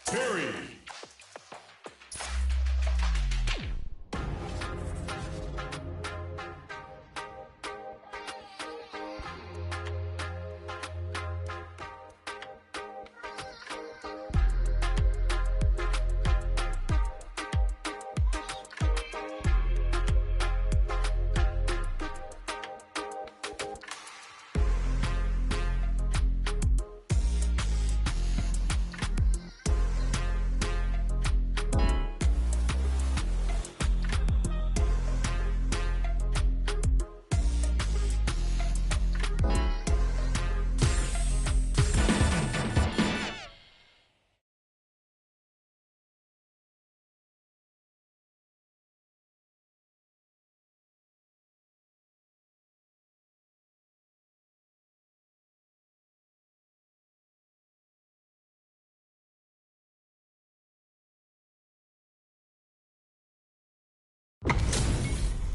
Parry.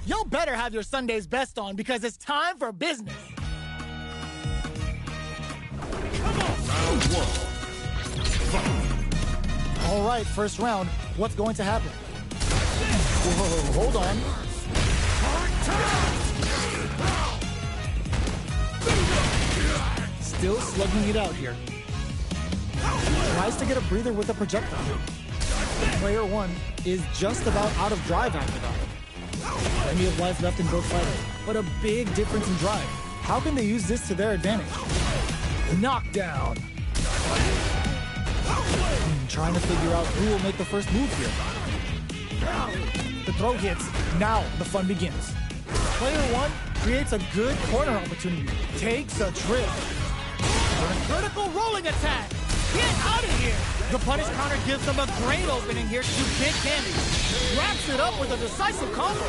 You'll better have your Sunday's best on because it's time for business. Come on. Round one. Fight. All right, first round. What's going to happen? Whoa, hold on. Still slugging it out here. Tries to get a breather with a projectile. Player one is just about out of drive after that. Plenty of life left in both fighters, but a big difference in drive. How can they use this to their advantage? Knockdown. Trying to figure out who will make the first move here. The throw hits. Now the fun begins. Player one creates a good corner opportunity. Takes a trip. A critical rolling attack. Get out of here! The punish counter gives them a great opening here to do big damage. Wraps it up with a decisive combo.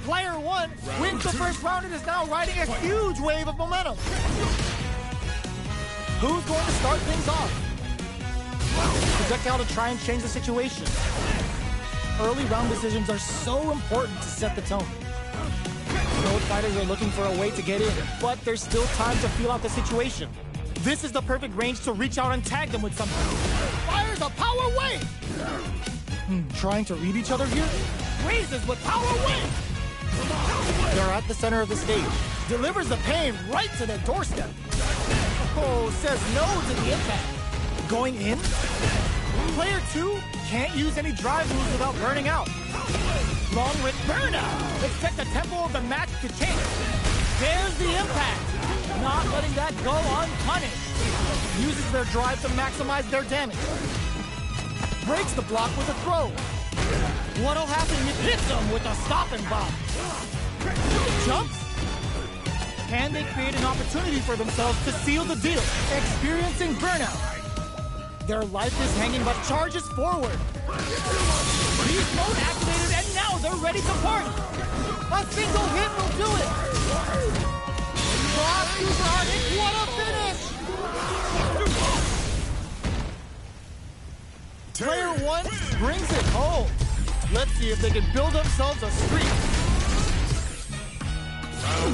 Player one wins the first round and is now riding a huge wave of momentum. Who's going to start things off? Projectile to try and change the situation. Early round decisions are so important to set the tone. Both fighters are looking for a way to get in, but there's still time to feel out the situation. This is the perfect range to reach out and tag them with something. Fires a power wave! Trying to read each other here? Raises with power wave! They're at the center of the stage. Delivers the pain right to their doorstep. Oh, says no to the impact. Going in? Player two can't use any drive moves without burning out. Long with burnout. Expect the tempo of the match to change. There's the impact. Not letting that go unpunished. Uses their drive to maximize their damage. Breaks the block with a throw. What'll happen if hits them with a stopping bomb? Jumps? Can they create an opportunity for themselves to seal the deal? Experiencing burnout. Their life is hanging but charges forward. Beast mode activated and now they're ready to party. A single hit will do it. Rock super hard hit, what a finish! Player one brings it home. Let's see if they can build themselves a streak.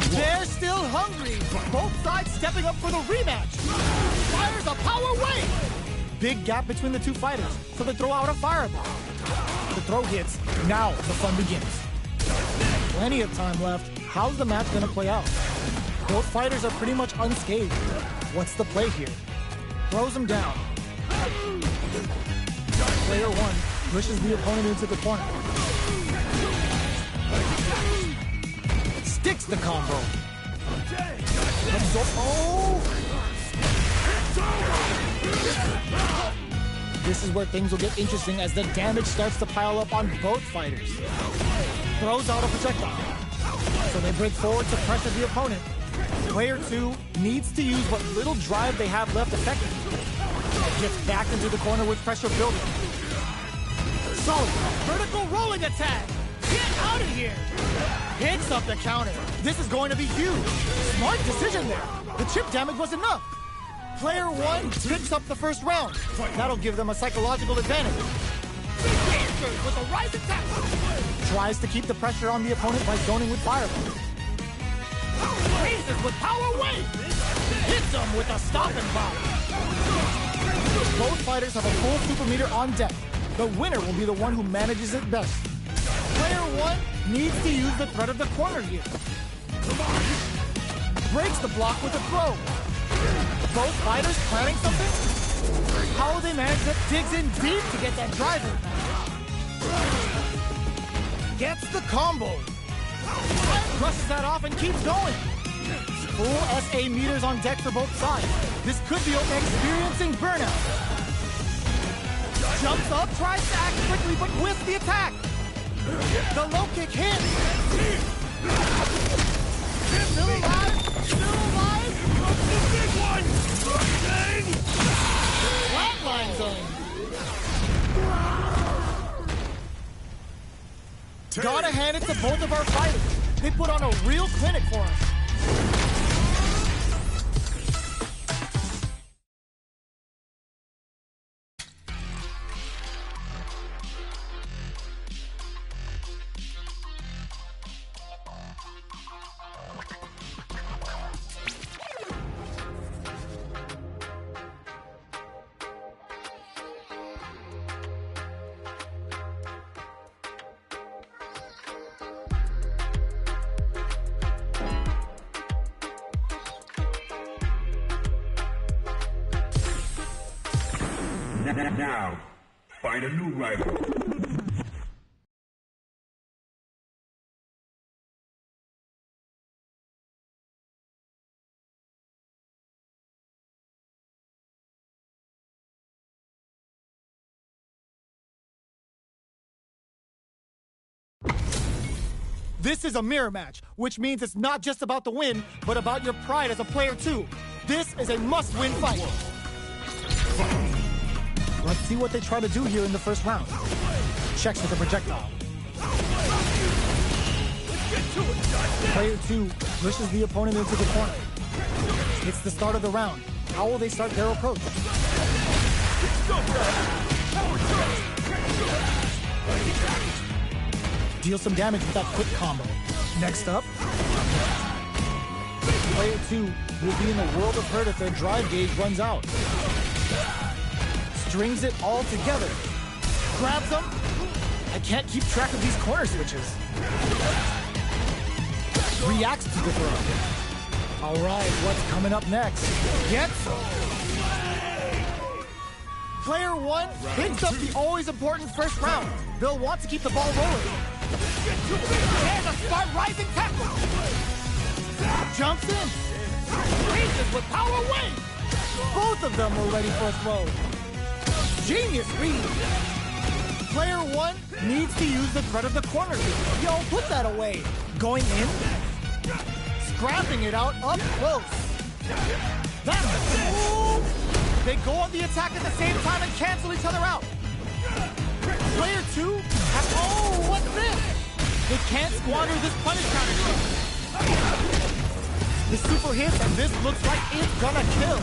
They're still hungry. Both sides stepping up for the rematch. Fires a power wave. Big gap between the two fighters, so they throw out a fireball. The throw hits. Now the fun begins. Plenty of time left. How's the match gonna play out? Both fighters are pretty much unscathed. What's the play here? Throws him down. Player one pushes the opponent into the corner. Sticks the combo. Oh! This is where things will get interesting as the damage starts to pile up on both fighters. Throws out a projectile. So they break forward to pressure the opponent. Player two needs to use what little drive they have left effectively. Gets back into the corner with pressure building. Solid. Vertical rolling attack. Get out of here. Picks up the counter. This is going to be huge. Smart decision there. The chip damage was enough. Player one picks up the first round. That'll give them a psychological advantage. With a rise attack. Tries to keep the pressure on the opponent by zoning with fireball. Raises with power wave. Hits him with a stopping bomb. Both fighters have a full super meter on deck. The winner will be the one who manages it best. Player 1 needs to use the threat of the corner here. Breaks the block with a throw. Both fighters planning something? How will they manage that? Digs in deep to get that driver. Gets the combo. Brushes that off and keeps going. Full SA meters on deck for both sides. This could be experiencing burnout. Jumps up, tries to act quickly, but whiffs the attack. The low kick hits. Still alive. Still alive. The big one! Flatline zone. Gotta hand it to both of our fighters. They put on a real clinic for us. Now, find a new rival. This is a mirror match, which means it's not just about the win, but about your pride as a player too. This is a must-win fight. Let's see what they try to do here in the first round. Checks with the projectile. Player 2 pushes the opponent into the corner. It's the start of the round. How will they start their approach? Deal some damage with that quick combo. Next up, Player 2 will be in a world of hurt if their drive gauge runs out. Strings it all together. Grabs them. I can't keep track of these corner switches. Reacts to the throw. All right, what's coming up next? Gets. Player 1 picks up the always important first round. They'll want to keep the ball rolling. And a smart rising tackle. Jumps in. Reaches with power away. Both of them were ready for a throw. Genius read. Player 1 needs to use the threat of the corner here. Yo, put that away. Going in. Scrapping it out up close. That's the move. They go on the attack at the same time and cancel each other out. Player 2 has... Oh, what's this? They can't squander this punish counter. The super hits, and this looks like it's gonna kill.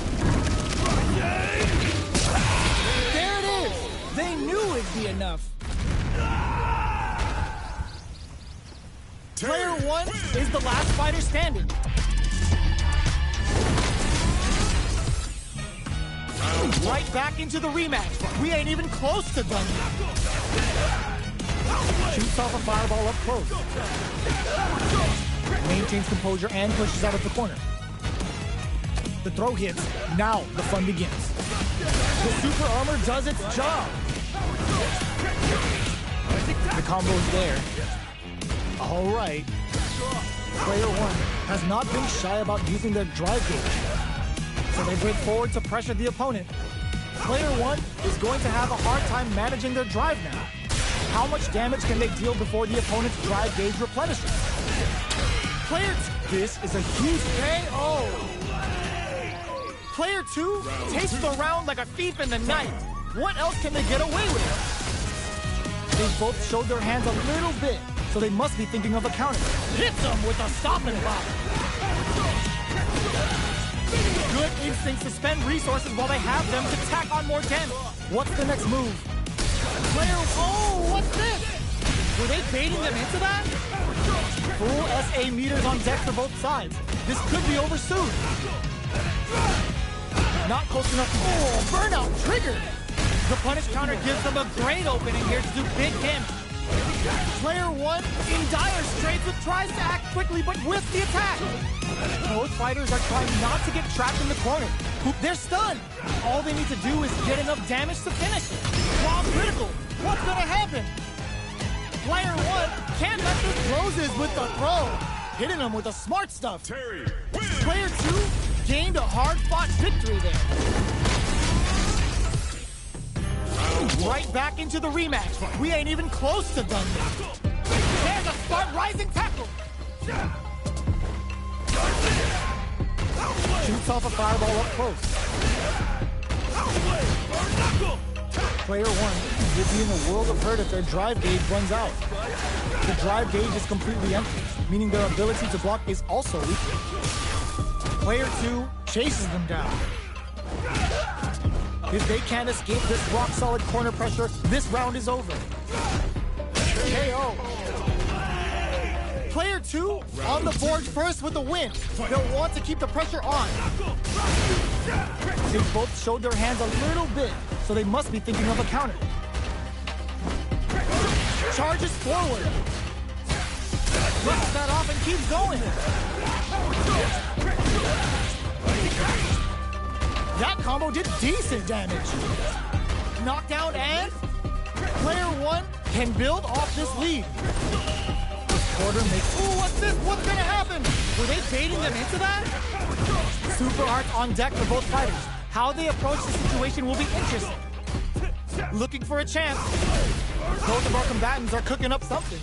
There it is. They knew it'd be enough. Player 1 is the last fighter standing. Right back into the rematch. We ain't even close to done yet. Shoots off a fireball up close. Maintains composure and pushes out of the corner. The throw hits. Now the fun begins. The super armor does its job. The combo is there. All right. Player 1 has not been shy about using their drive gauge. So they break forward to pressure the opponent. Player 1 is going to have a hard time managing their drive now. How much damage can they deal before the opponent's drive gauge replenishes? Player 2, this is a huge KO. Player 2 takes the round like a thief in the night. What else can they get away with? They both showed their hands a little bit, so they must be thinking of a counter. Hits them with a stopping block. Good instincts to spend resources while they have them to tack on more damage. What's the next move? Player, oh, what's this? Were they baiting them into that? Full SA meters on deck for both sides. This could be over soon. Not close enough. Oh, burnout triggered. The punish counter gives them a great opening here to do big damage. Player 1 in dire straits but tries to act quickly but whiffs the attack. Both fighters are trying not to get trapped in the corner. They're stunned. All they need to do is get enough damage to finish it. While critical, what's gonna happen? Player 1 can't let this closes with the throw. Hitting him with the smart stuff. Player 2 gained a hard-fought victory there. Right back into the rematch. We ain't even close to done yet. There's a smart rising tackle. Shoots off a fireball up close. Player 1 will be in a world of hurt if their drive gauge runs out. The drive gauge is completely empty, meaning their ability to block is also weak. Player 2 chases them down. If they can't escape this rock-solid corner pressure, this round is over. KO. Player 2 on the board first with the win. They'll want to keep the pressure on. They both showed their hands a little bit, so they must be thinking of a counter. Charges forward. Brushes that off and keeps going. That combo did decent damage. Knockdown and player 1 can build off this lead. Quarter makes, ooh, what's this? What's gonna happen? Were they baiting them into that? Super arts on deck for both fighters. How they approach the situation will be interesting. Looking for a chance. Both of our combatants are cooking up something.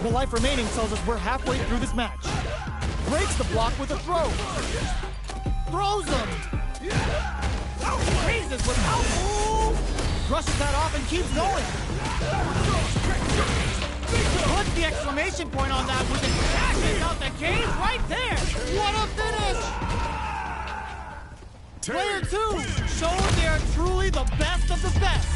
The life remaining tells us we're halfway through this match. Breaks the block with a throw. Throws them. Raises without, ooh! Brushes that off and keeps going. Puts the exclamation point on that with the dashes out the cage right there. What a finish! Player 2 shows they are truly the best of the best.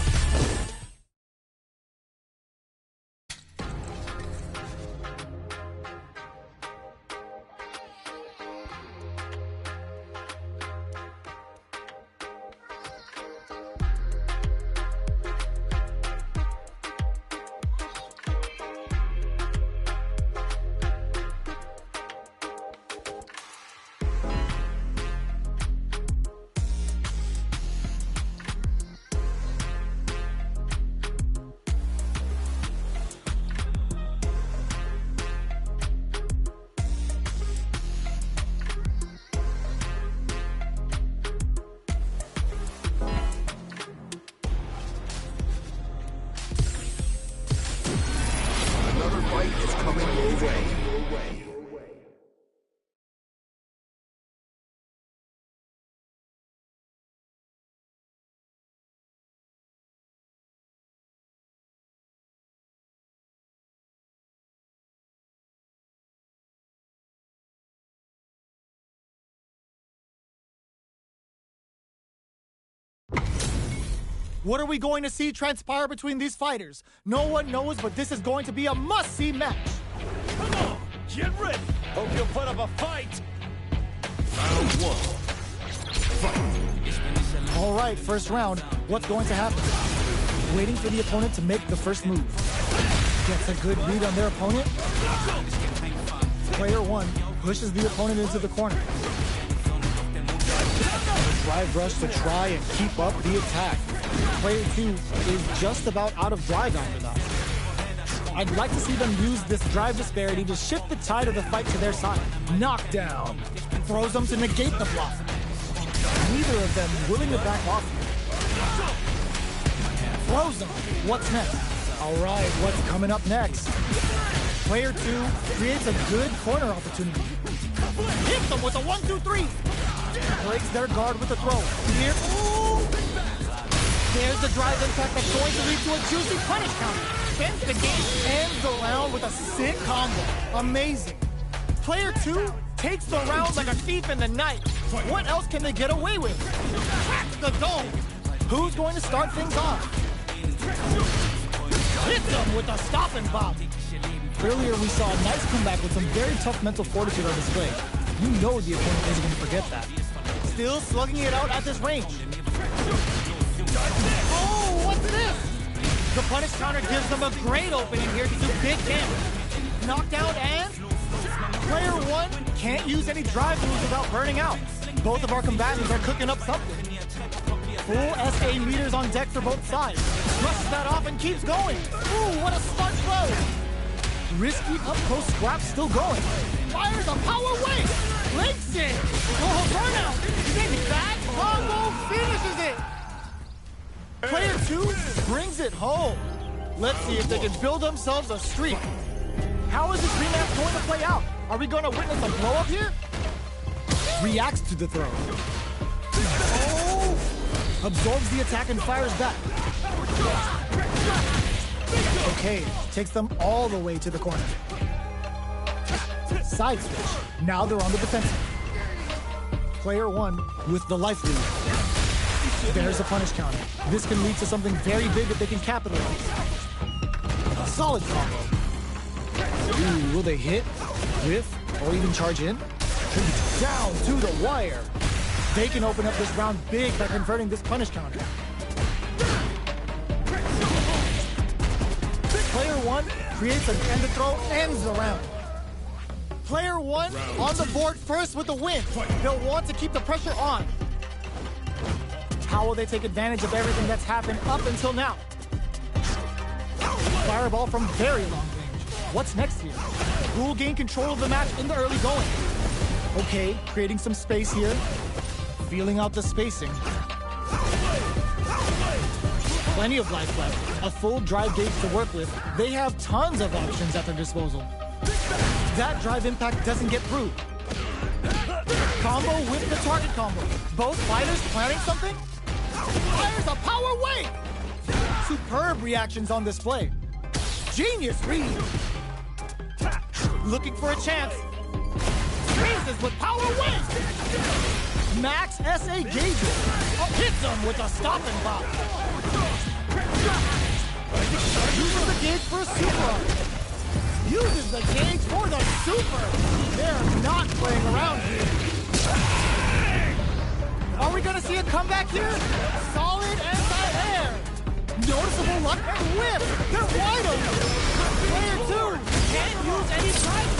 What are we going to see transpire between these fighters? No one knows, but this is going to be a must-see match. Come on, get ready. Hope you'll put up a fight. Round 1. Fight. All right, first round. What's going to happen? Waiting for the opponent to make the first move. Gets a good read on their opponent. Player 1 pushes the opponent into the corner. Drive rush to try and keep up the attack. Player 2 is just about out of drive after that. I'd like to see them use this drive disparity to shift the tide of the fight to their side. Knockdown. Throws them to negate the block. Neither of them willing to back off here. Throws them. What's next? All right, what's coming up next? Player 2 creates a good corner opportunity. Hits them with a 1-2-3. Breaks their guard with a throw. Here, ooh! There's the drive impact that's going to lead to a juicy punish counter. Spends the game, ends the round with a sick combo. Amazing. Player 2 takes the round like a thief in the night. What else can they get away with? Cracks the dome. Who's going to start things off? Hits them with a stop and bop. Earlier we saw a nice comeback with some very tough mental fortitude on display. You know the opponent isn't going to forget that. Still slugging it out at this range. Oh, what's this? The punish counter gives them a great opening here to do big damage. Knockdown and player one can't use any drive moves without burning out. Both of our combatants are cooking up something. Full SA meters on deck for both sides. Brushes that off and keeps going. Ooh, what a smart throw. Risky up-close scrap still going. Fires a power wave. Links it. Oh, burnout. Big bad combo finishes it. Player two brings it home. Let's see if they can build themselves a streak. How is this rematch going to play out? Are we going to witness a blow-up here? Reacts to the throw. Oh! Absorbs the attack and fires back. Okay, takes them all the way to the corner. Side switch. Now they're on the defensive. Player one with the life lead. There's a punish counter. This can lead to something very big if they can capitalize. A solid combo. Ooh, will they hit, whiff, or even charge in? Down to the wire. They can open up this round big by converting this punish counter. Player one creates an end to throw, ends the round. Player one on the board first with the win. They'll want to keep the pressure on. How will they take advantage of everything that's happened up until now? Fireball from very long range. What's next here? Who will gain control of the match in the early going? Okay, creating some space here. Feeling out the spacing. Plenty of life left. A full drive gauge to work with. They have tons of options at their disposal. That drive impact doesn't get through. Combo with the target combo. Both fighters planning something? Fires a power wave! Superb reactions on display. Genius read. Looking for a chance. Freezes with power wave! Max SA gauges. Hits him with a stop and pop. Uses the gauge for a super. Uses the gauge for the super. They're not playing around here. Are we gonna see a comeback here? Solid anti-air. Noticeable luck and whip. They're wide open. Player two can't use any drive.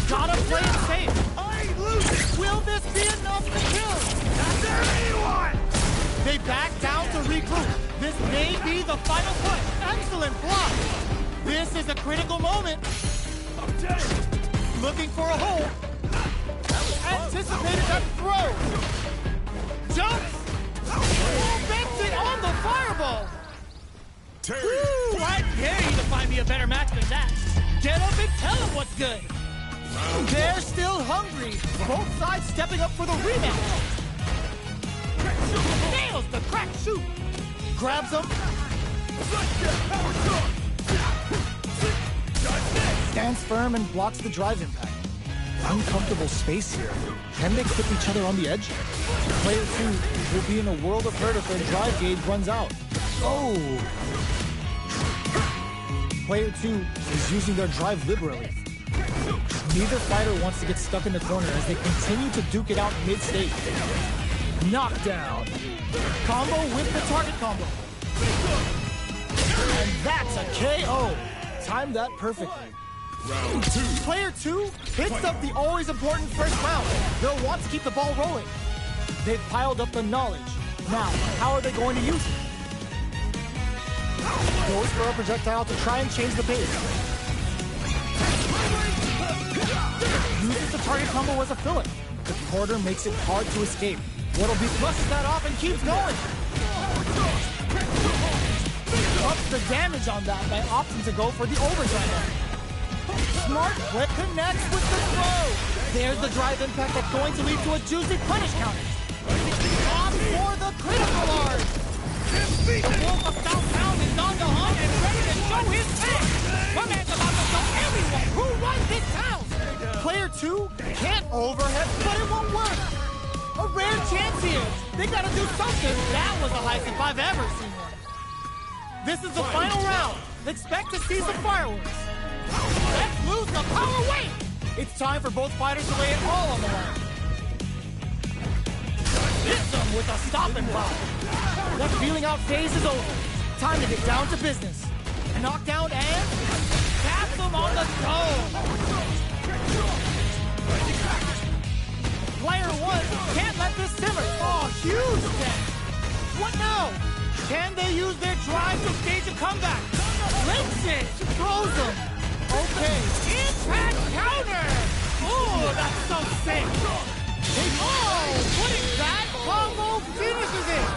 Gotta play it safe. I ain't losing. Will this be enough to kill? Not there anyone. They back down to regroup. This may be the final push. Excellent block. This is a critical moment. Looking for a hole. Anticipated that throw. Jumps. Bends it on the fireball. Woo, I dare you to find me a better match than that. Get up and tell them what's good. They're still hungry. Both sides stepping up for the rematch. Nails the crack shoot. Grabs him. Stands firm and blocks the drive impact. Uncomfortable space here. Can they clip each other on the edge? Player two will be in a world of hurt if their drive gauge runs out. Oh! Player two is using their drive liberally. Neither fighter wants to get stuck in the corner as they continue to duke it out mid-stage. Knockdown. Combo with the target combo. And that's a KO. Timed that perfectly. Round two. Player two picks up the always important first round. They'll want to keep the ball rolling. They've piled up the knowledge. Now, how are they going to use it? Goes for a projectile to try and change the pace. Uses the target combo as a filler. The quarter makes it hard to escape. What'll be flushes that off and keeps going. Ups the damage on that by opting to go for the overdrive. Smart flip connects with the throw. There's the drive impact that's going to lead to a juicy punish counter. On for the critical art. The Wolf of Southtown is on the hunt and ready to show his face. My man's about to show everyone who runs this town. Player two can't overhead, but it won't work. A rare chance here. They gotta do something. That was the highest if I've ever seen one. This is the final round. Expect to see some fireworks. Let's lose the power weight. It's time for both fighters to lay it all on the line. hits him with a stopping block. That feeling out phase is over. Time to get down to business. Knockdown and taps him on the toe. Player one can't let this simmer. Oh, huge damage. What now? Can they use their drive to stage a comeback? Flips it, throws them. Okay, impact counter. Oh, that's so sick. Putting that combo finishes it.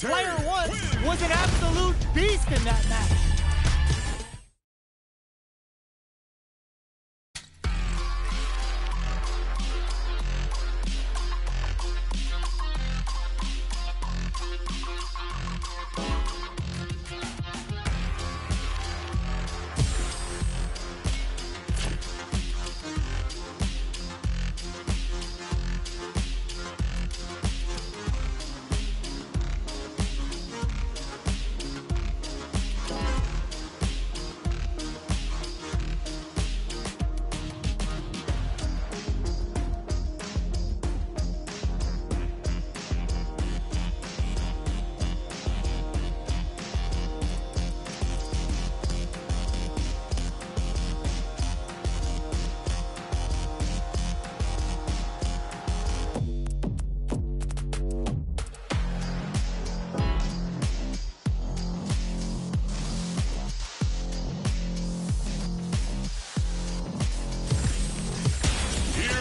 Player one was an absolute beast in that match.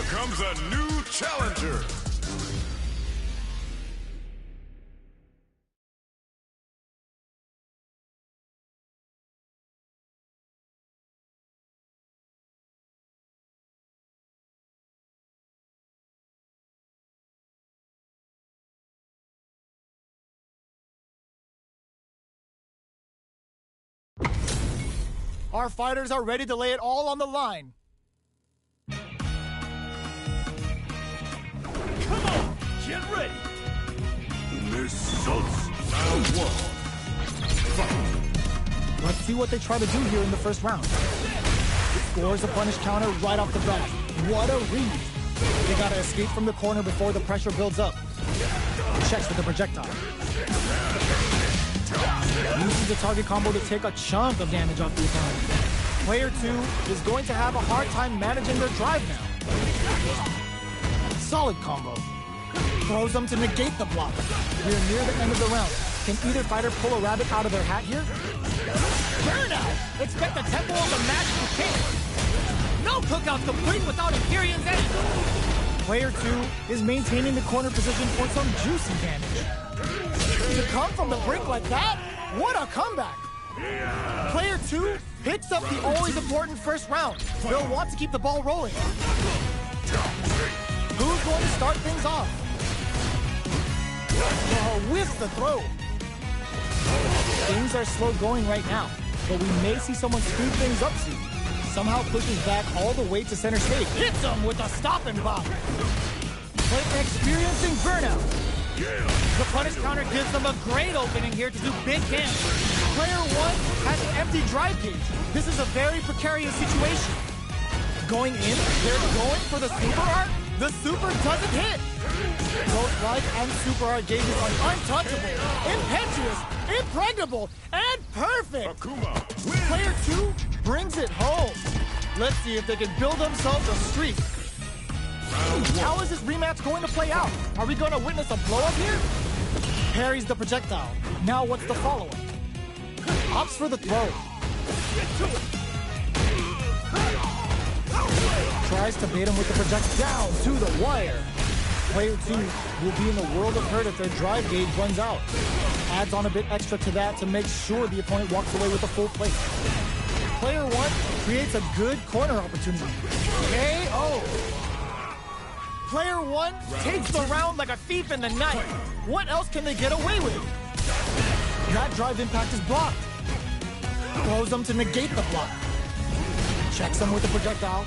Comes a new challenger. Our fighters are ready to lay it all on the line. Get ready! Missiles! Round one. Fight! Let's see what they try to do here in the first round. Scores a punish counter right off the bat. What a read! They gotta escape from the corner before the pressure builds up. Checks with the projectile. Uses the target combo to take a chunk of damage off the opponent. Player 2 is going to have a hard time managing their drive now. Solid combo. Throws them to negate the block. We're near the end of the round. Can either fighter pull a rabbit out of their hat here? Burnout! Expect the tempo of the match to kick. No cookout complete without a Kyrian's edge. Player 2 is maintaining the corner position for some juicy damage. To come from the brink like that? What a comeback! Player 2 picks up the always important first round. They'll want to keep the ball rolling. Who's going to start things off? Oh, whiffs the throw. Things are slow going right now, but we may see someone speed things up soon. Somehow pushes back all the way to center stage. Hits him with a stopping block. But experiencing burnout. The punish counter gives them a great opening here to do big damage. Player 1 has an empty drive gauge. This is a very precarious situation. Going in, they're going for the super art. The super doesn't hit. Both life and super art gauges are untouchable, impetuous, impregnable, and perfect. Akuma, Player 2 brings it home. Let's see if they can build themselves a streak. How is this rematch going to play out? Are we going to witness a blow-up here? Parries the projectile. Now what's the follow-up? Opts for the throw. Tries to bait him with the projectile down to the wire. Player 2 will be in the world of hurt if their drive gauge runs out. Adds on a bit extra to that to make sure the opponent walks away with a full plate. Player 1 creates a good corner opportunity. KO! Player 1 takes the round like a thief in the night. What else can they get away with? That drive impact is blocked. Throws them to negate the block. Checks them with the projectile.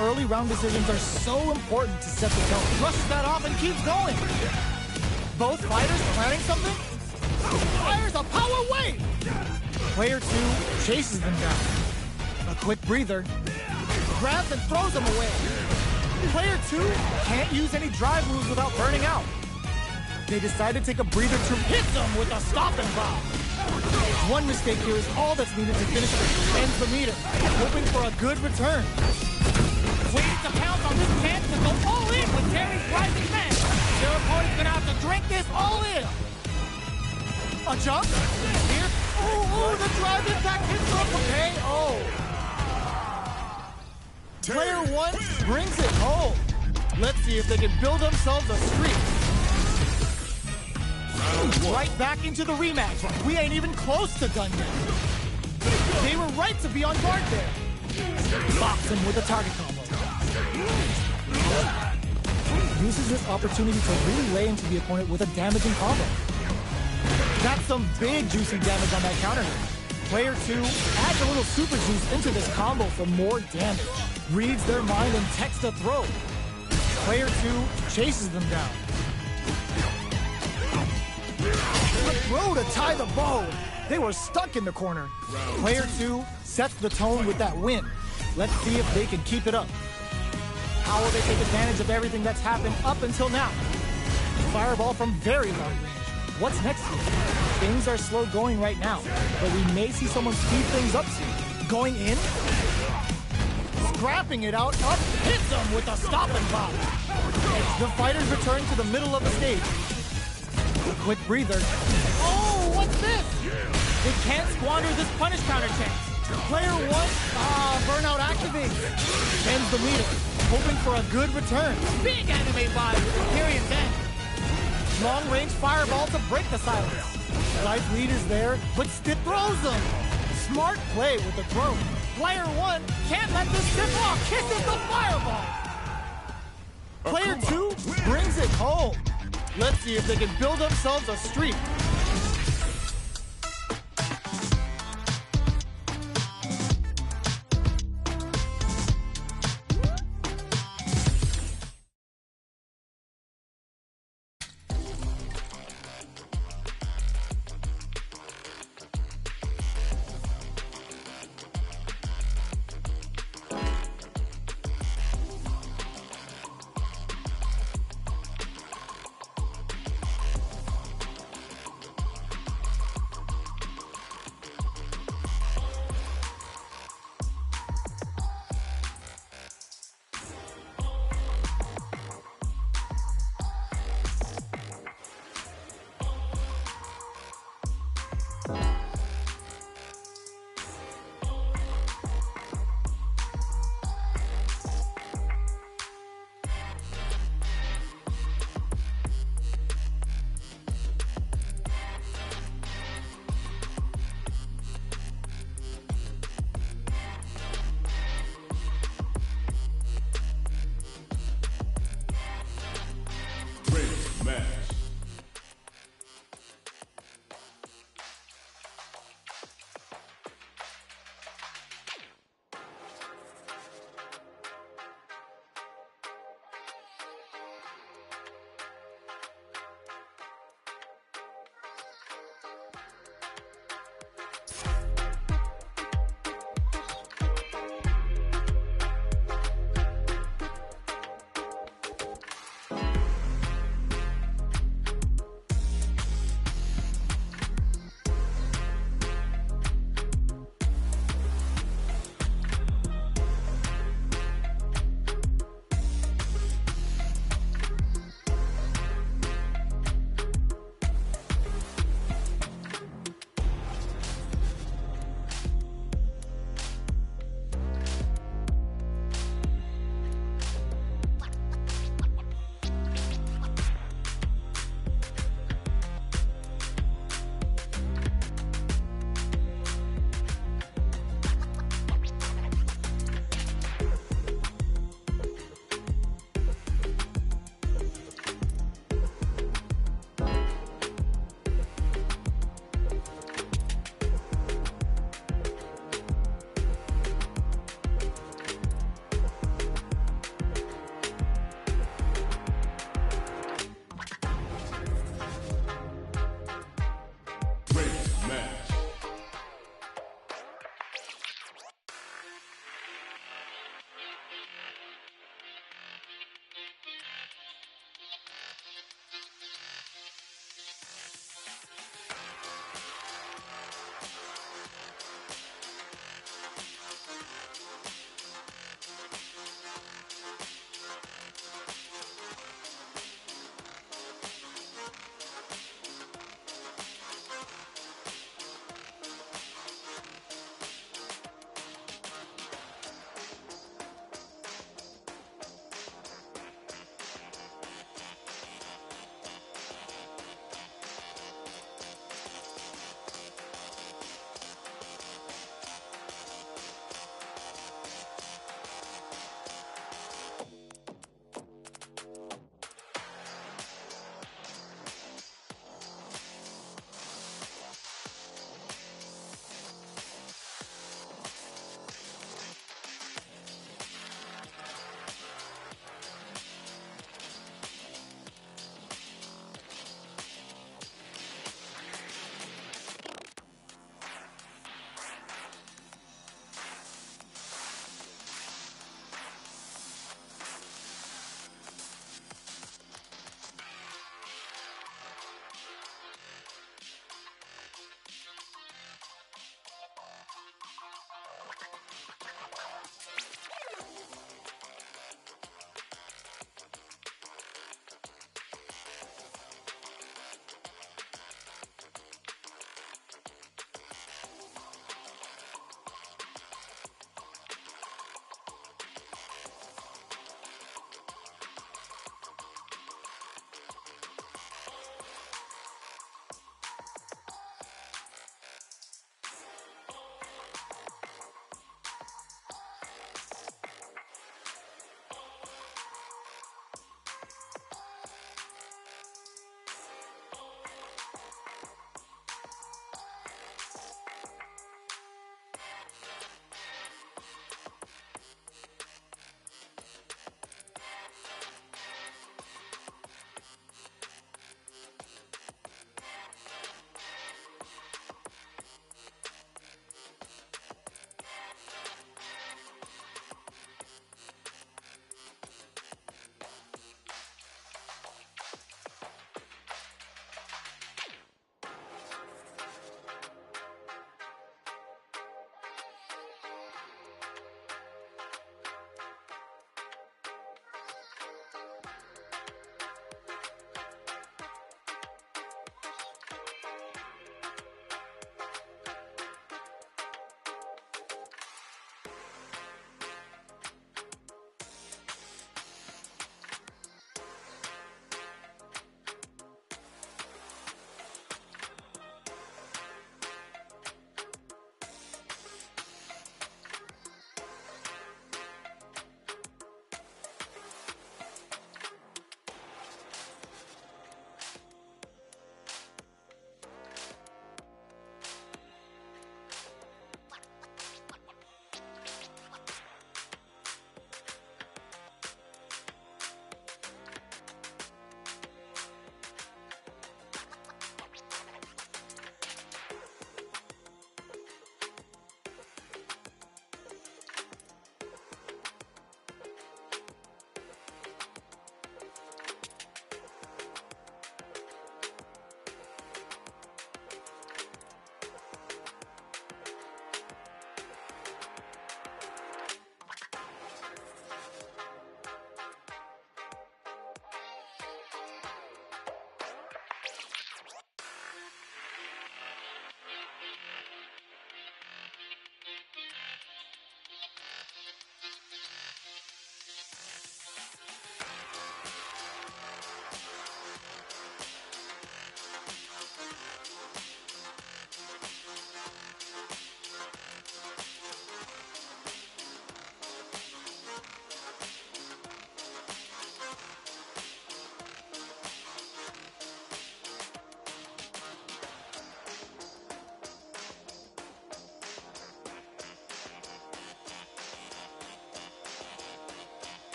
Early round decisions are so important to set the tone. Brushes that off and keeps going. Both fighters planning something? Fires a power wave! Player 2 chases them down. A quick breather. Grabs and throws them away. Player 2 can't use any drive moves without burning out. They decide to take a breather to hit them with a stopping bomb. One mistake here is all that's needed to finish it. Ends the meter, hoping for a good return. Waiting to pounce on this chance to go all in with Terry's rising man. Their opponent's gonna have to drink this all in. A jump? Here? Oh, the drive impact hits up for KO. Player 1 brings it home. Let's see if they can build themselves a streak. Right back into the rematch. We ain't even close to done yet. They were right to be on guard there. Box him with a target combo. Uses this opportunity to really lay into the opponent with a damaging combo. That's some big juicy damage on that counter hit. Player 2 adds a little super juice into this combo for more damage. Reads their mind and techs the throw. Player 2 chases them down. The throw to tie the bow. They were stuck in the corner. Player 2 sets the tone with that win. Let's see if they can keep it up. How will they take advantage of everything that's happened up until now? Fireball from very long range. What's next here? Things are slow going right now, but we may see someone speed things up soon. Going in? Scrapping it out, up, hits them with a stopping bomb. The fighters return to the middle of the stage. A quick breather. Oh, what's this? They can't squander this punish counter chance. Player 1, burnout activates. Ends the meter, hoping for a good return. Big anime vibe with the period's end. Long-range fireball to break the silence. Life lead is there, but Stiff throws them. Smart play with the throw. Player 1 can't let this slip off. Kisses the fireball. Player 2 brings it home. Let's see if they can build themselves a streak.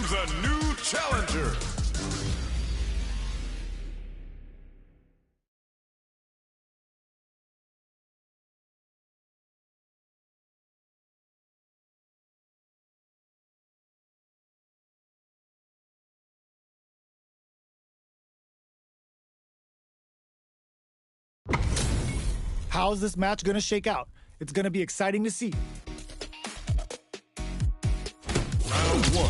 comes a new challenger. How's this match gonna shake out? It's gonna be exciting to see. Round one.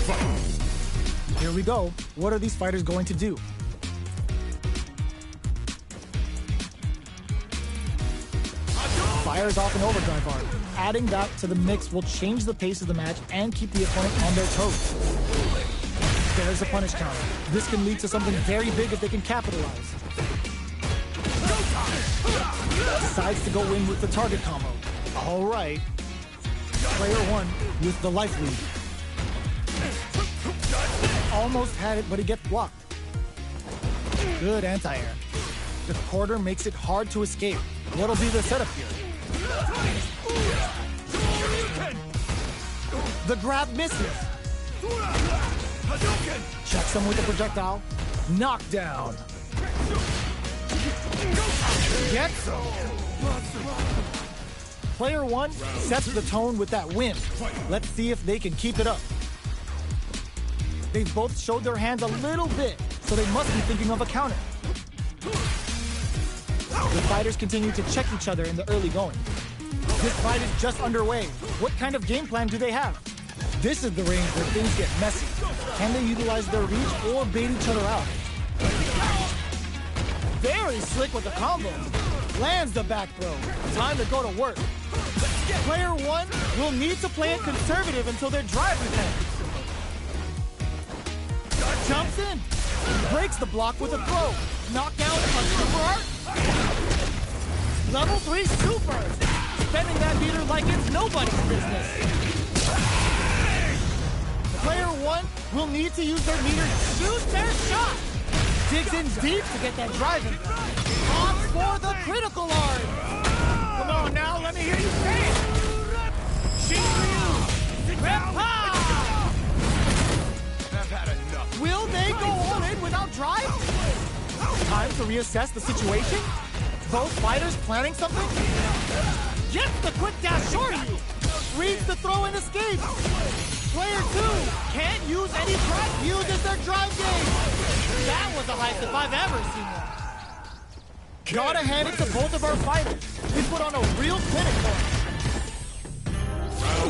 Fight. Here we go. What are these fighters going to do? Fires off an overdrive arm. Adding that to the mix will change the pace of the match and keep the opponent on their toes. There's a punish counter. This can lead to something very big if they can capitalize. Decides to go in with the target combo. All right. Player one with the life lead. Almost had it, but he gets blocked. Good anti-air. The quarter makes it hard to escape. What'll be the setup here? The grab misses. Checks him with a projectile. Knockdown. Gets him. Player one sets the tone with that win. Let's see if they can keep it up. They've both showed their hands a little bit, so they must be thinking of a counter. The fighters continue to check each other in the early going. This fight is just underway. What kind of game plan do they have? This is the range where things get messy. Can they utilize their reach or bait each other out? Very slick with the combo. Lands the back throw. Time to go to work. Player one will need to play it conservative until their drive returns. Jumps in. Breaks the block with a throw. Knockdown on super art. Level 3 super. Spending that meter like it's nobody's business. Player one will need to use their meter to shoot their shot. Digs in deep to get that drive in. Opts for the critical art. Come on now, let me hear you say it. Shinryu. Repa. I've had enough. Will they go all in without drive? Time to reassess the situation? Both fighters planning something? Gets the quick dash shorty! Reads the throw and escapes! Player two can't use any drive, uses their drive game! That was the highest if I've ever seen one. Gotta hand it to both of our fighters. They put on a real clinic for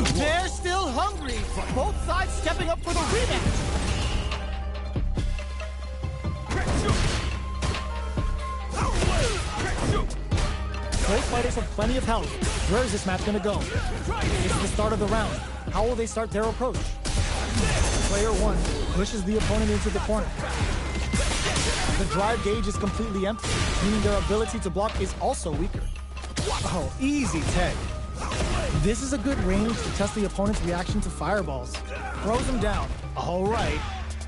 us. They're still hungry. Both sides stepping up for the rematch. Both fighters have plenty of health. Where is this match gonna go? It's the start of the round. How will they start their approach? Player one pushes the opponent into the corner. The drive gauge is completely empty, meaning their ability to block is also weaker. Oh, easy tag. This is a good range to test the opponent's reaction to fireballs. Throws them down. All right.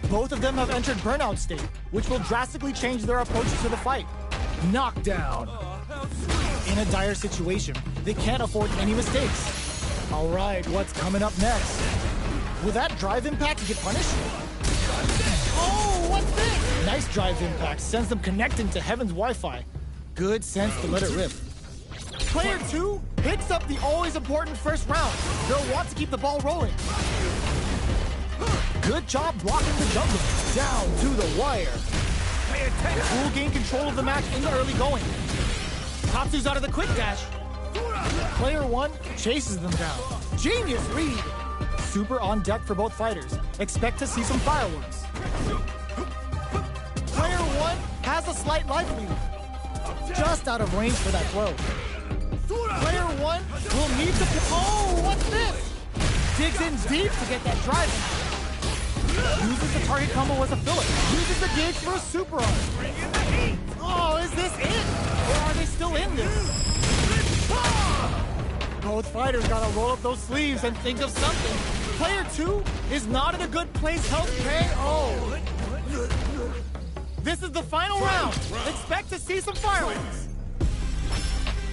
Both of them have entered burnout state, which will drastically change their approach to the fight. Knockdown. In a dire situation, they can't afford any mistakes. All right, what's coming up next? Will that drive impact get punished? Oh, what's this? Nice drive impact sends them connecting to Heaven's Wi-Fi. Good sense to let it rip. Player two picks up the always important first round. They'll want to keep the ball rolling. Good job blocking the jungle. Down to the wire. Will gain control of the match in the early going. Tatsu's out of the quick dash. Player one chases them down. Genius read. Super on deck for both fighters. Expect to see some fireworks. Player one has a slight life lead. Just out of range for that throw. Player one will need to... Oh, what's this? Digs in deep to get that drive in. Uses the target combo as a filler. Uses the gauge for a super arm. Oh, is this it? Or are they still in this? Both fighters gotta roll up those sleeves and think of something. Player two is not in a good place health KO. This is the final round. Expect to see some fireworks.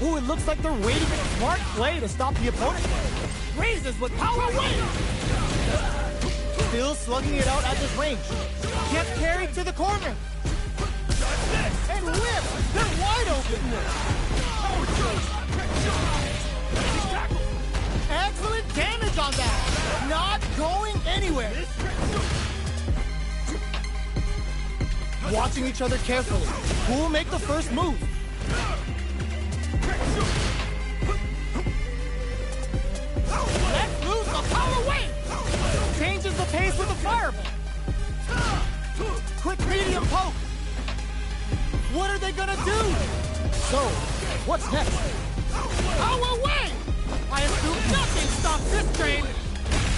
Ooh, it looks like they're waiting for a smart play to stop the opponent. Raises with power wave. still slugging it out at this range. Gets carried to the corner. And whip! They're wide open! Excellent damage on that! Not going anywhere! Watching each other carefully. Who will make the first move? Let's lose the power wave! Changes the pace with the fireball. Quick medium poke. What are they gonna do? So, what's next? Power wave! I assume nothing stops this train.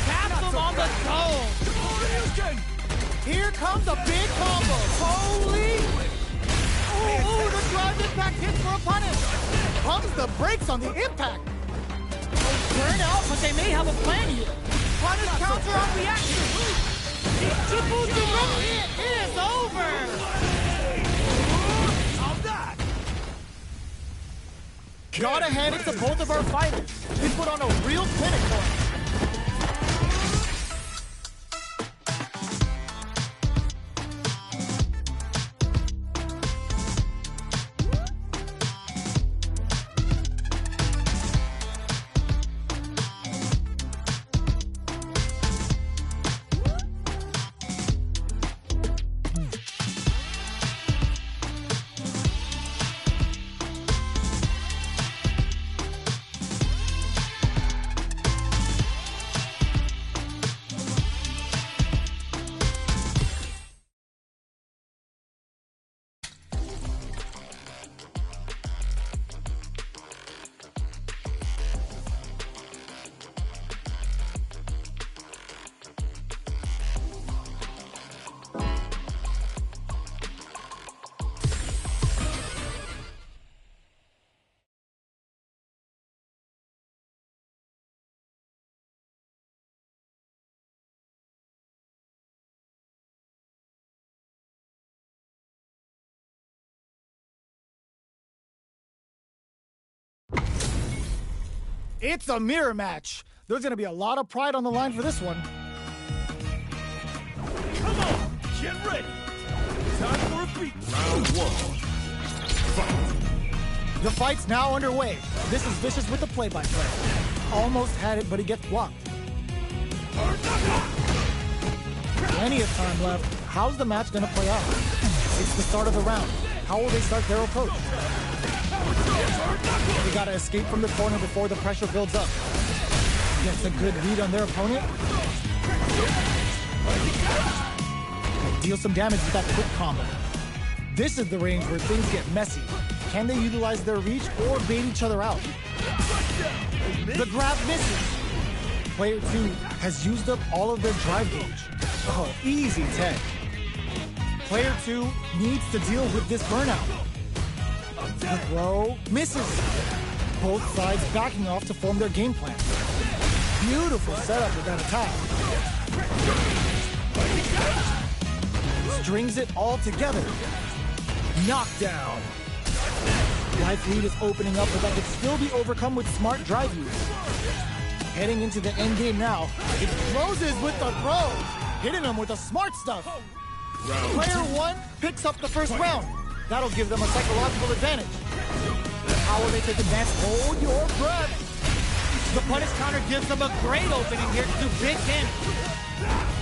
Taps them on the dome. Here comes a big combo. Holy! Ooh, the drive impact hits for a punish. Pumps the brakes on the impact. Burn out, but they may have a plan here. Punish counter on reaction. It is over. Gotta hand it to both of our fighters. They put on a real clinic for us. It's a mirror match. There's gonna be a lot of pride on the line for this one. Come on, get ready. Time for a beat. Round one. Fight. The fight's now underway. This is Vicious with the play-by-play. Almost had it, but he gets blocked. Plenty of time left. How's the match gonna play out? It's the start of the round. How will they start their approach? They gotta escape from the corner before the pressure builds up. Gets a good read on their opponent. Deal some damage with that quick combo. This is the range where things get messy. Can they utilize their reach or bait each other out? The grab misses. Player 2 has used up all of their drive gauge. Oh, easy tag. Player 2 needs to deal with this burnout. The throw misses. Both sides backing off to form their game plan. Beautiful setup with that attack. Strings it all together. Knockdown. Life lead is opening up, but that could still be overcome with smart drive use. Heading into the end game now. It closes with the throw. Hitting them with the smart stuff. Player 1 picks up the first round. That'll give them a psychological advantage. How will they take advantage? Hold your breath. The punish counter gives them a great opening here to do big damage.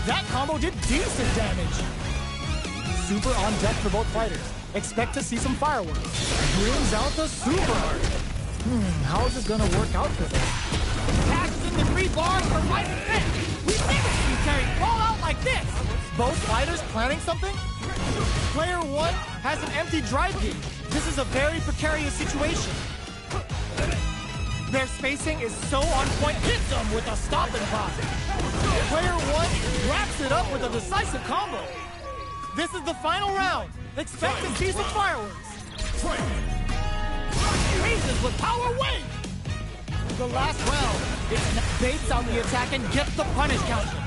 That combo did decent damage. Super on deck for both fighters. Expect to see some fireworks. Brings out the super art. How is this gonna work out for them? Passes in the 3 bars for right and fit. We've never seen Terry fall out like this. Both fighters planning something? Player 1 has an empty drive gauge. This is a very precarious situation. Their spacing is so on point. Hits them with a stop and pop. Player 1 wraps it up with a decisive combo. This is the final round. Expect to see some fireworks. Raises with power wave. The last round, it baits out the attack and gets the punish counter.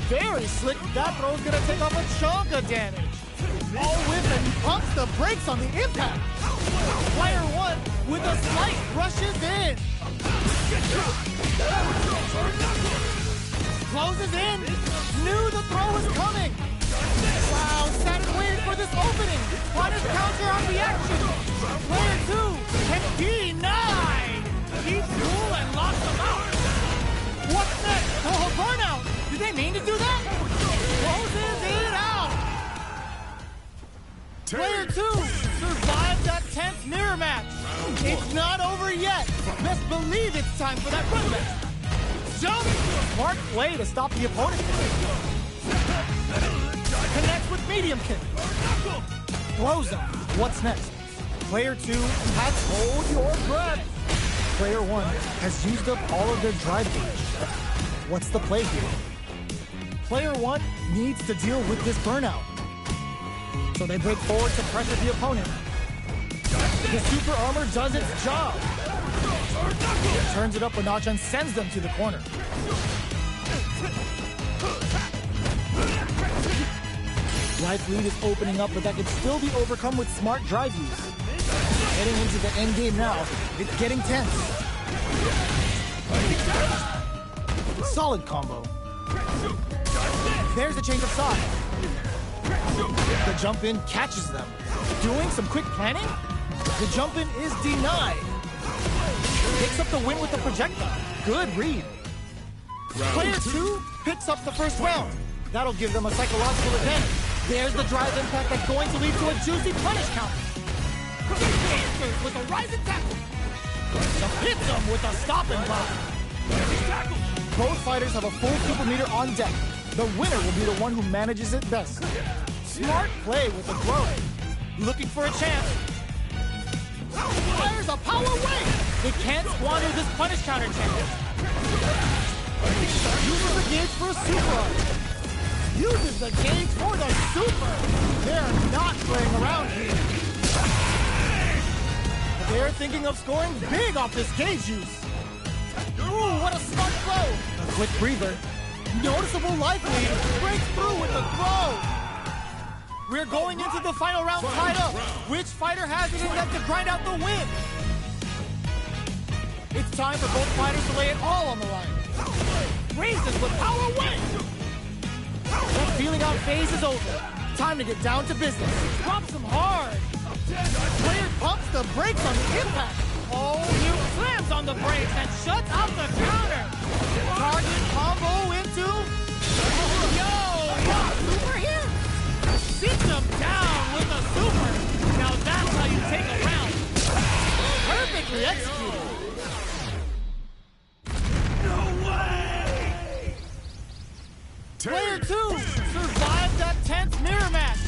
Very slick. That throw's gonna take off a chunk of damage. All whip and pumps the brakes on the impact. Player 1 with a slice rushes in. Closes in. Knew the throw was coming. Wow, sat and waited for this opening. Punish counter on reaction. Player 2 can deny. Keeps cool and locks them out. What's next? Oh, burnout. Did they mean to do that? Closes it out. Player 2 survived that tense mirror match. It's not over yet. Best believe it's time for that run match. Jump! Smart play to stop the opponent. Connects with medium kick. Throws him. What's next? Player 2 has hold your breath. Player 1 has used up all of their drive gauge. What's the play here? Player 1 needs to deal with this burnout. So they break forward to pressure the opponent. The super armor does its job. It turns it up a notch and sends them to the corner. Life lead is opening up, but that can still be overcome with smart drive use. Heading into the end game now, it's getting tense. Solid combo. There's a change of side. The jump in catches them. Doing some quick planning? The jump in is denied. Picks up the win with the projectile. Good read. Player 2 picks up the first round. That'll give them a psychological advantage. There's the drive impact that's going to lead to a juicy punish counter. Answers with a rising tackle. Hits them with a stopping block. Both fighters have a full super meter on deck. The winner will be the one who manages it best. Smart play with the throw. Looking for a chance. Fires a power wave. They can't squander this punish counter chance. Uses the gauge for a super. Uses the gauge for the super. They're not playing around here. They're thinking of scoring big off this gauge use. Ooh, what a smart throw. A quick breather. Noticeable life lead. Breaks through with the throw. We're going into the final round tied up. Which fighter has it in them to grind out the win? It's time for both fighters to lay it all on the line. Raises with power wave. That feeling out phase is over. Time to get down to business. Drops him hard. Player pumps the brakes on the impact. Oh, he slams on the brakes and shuts out the counter. Target combo into... Yo, super here. Sits him down with a super. Now that's how you take a round. Perfectly executed. No way! Player 2 survived that tense mirror match.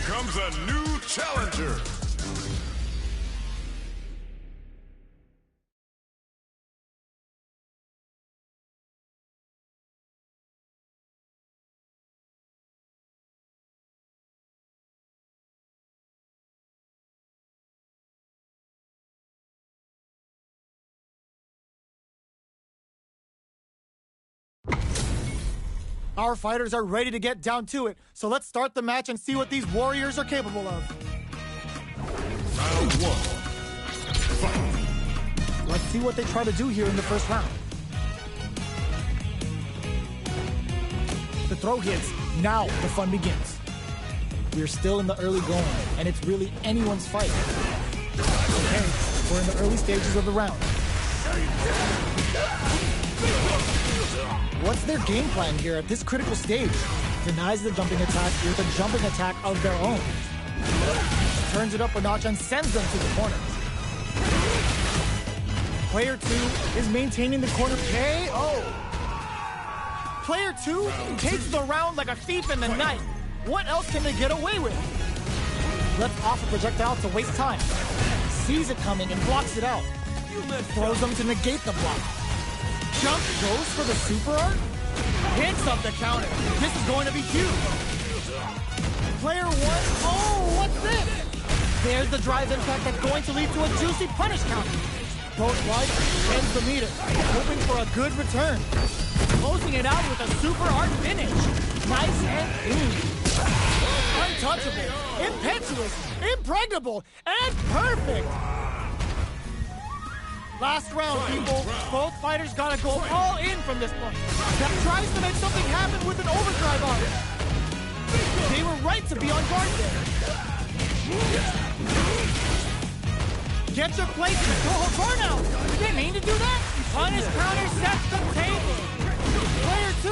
comes a new challenger. Our fighters are ready to get down to it, so let's start the match and see what these warriors are capable of. Round one. Fight. Let's see what they try to do here in the first round. The throw hits. Now the fun begins. We're still in the early going, and it's really anyone's fight. Okay, we're in the early stages of the round. What's their game plan here at this critical stage? Denies the jumping attack with a jumping attack of their own. Turns it up a notch and sends them to the corner. Player 2 is maintaining the corner KO. Player 2 takes the round like a thief in the night. What else can they get away with? Lets off a projectile to waste time. Sees it coming and blocks it out. Throws them to negate the block. Jump goes for the super art. Hits up the counter. This is going to be huge. Player 1, oh, what's this? There's the drive impact that's going to lead to a juicy punish counter. Both wide, ends the meter, hoping for a good return. Closing it out with a super art finish. Nice and clean. Untouchable, impetuous, impregnable, and perfect. Last round, people. Both fighters gotta go all in from this point. That tries to make something happen with an overdrive on it. They were right to be on guard there. Get your place to go burnout. Did they mean to do that? Punish counter sets the table. Player 2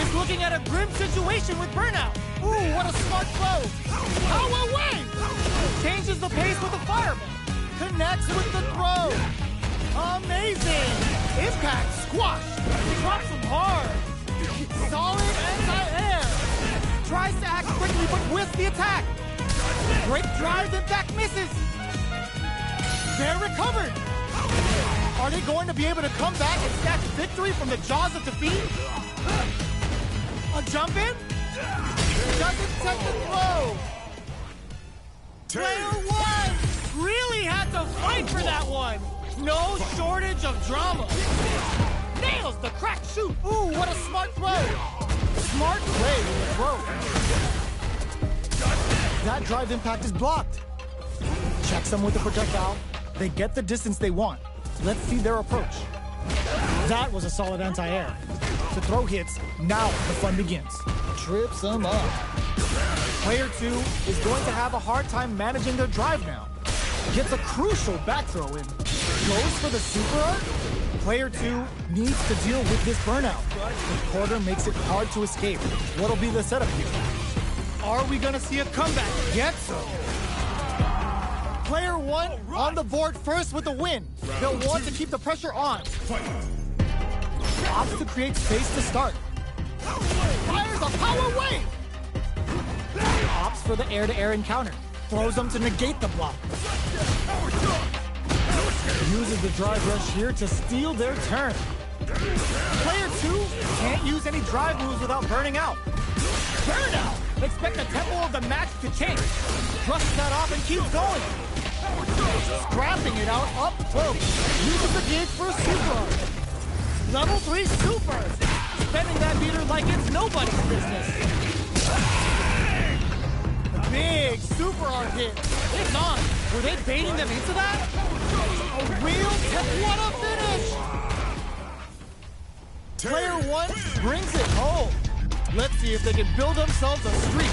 is looking at a grim situation with burnout. Ooh, what a smart throw. How away! Changes the pace with the fireman. Connects with the throw. Amazing! Impact squash! Drops him hard! Solid anti-air! Tries to act quickly but whiffs the attack! Great drive impact misses! They're recovered! Are they going to be able to come back and snatch victory from the jaws of defeat? A jump in? Doesn't set the throw! Player 1 really had to fight for that one! No shortage of drama. Nails the crack shoot. Ooh, what a smart throw. Smart play with the throw. That drive impact is blocked. Checks them with the projectile. They get the distance they want. Let's see their approach. That was a solid anti-air. The throw hits. Now the fun begins. Trips them up. Player 2 is going to have a hard time managing their drive now. Gets a crucial back throw in. Goes for the super art. Player 2 needs to deal with this burnout. The quarter makes it hard to escape. What'll be the setup here? Are we gonna see a comeback? Yet so. Player 1 on the board first with the win. They'll want to keep the pressure on. Opts to create space to start. Fires a power wave. Opts for the air-to-air encounter. Throws them to negate the block. Uses the drive rush here to steal their turn. Player 2 can't use any drive moves without burning out. Burnout! Expect the tempo of the match to change. Brushes that off and keeps going. Scrapping it out up close. Uses the gauge for a super art. Level 3 super. Spending that meter like it's nobody's business. The big super art hit. It's on. Were they baiting them into that? A real what a finish! Player 1 brings it home. Let's see if they can build themselves a streak.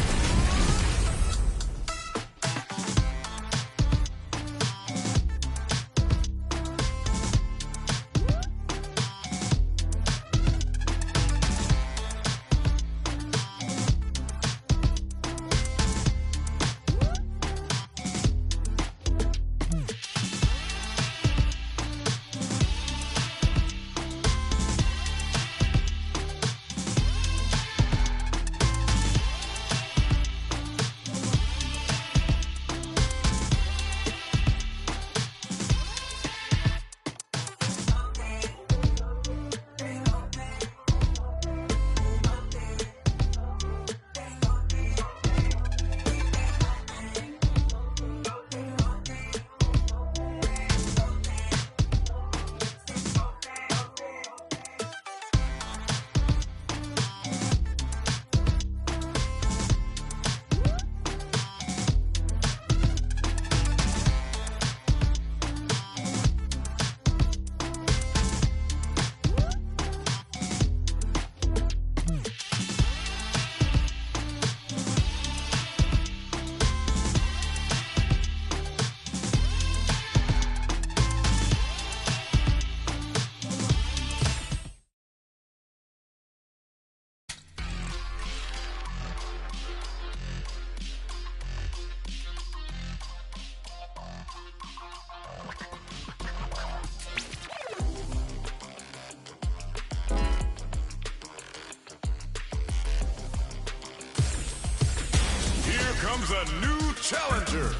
comes a new challenger.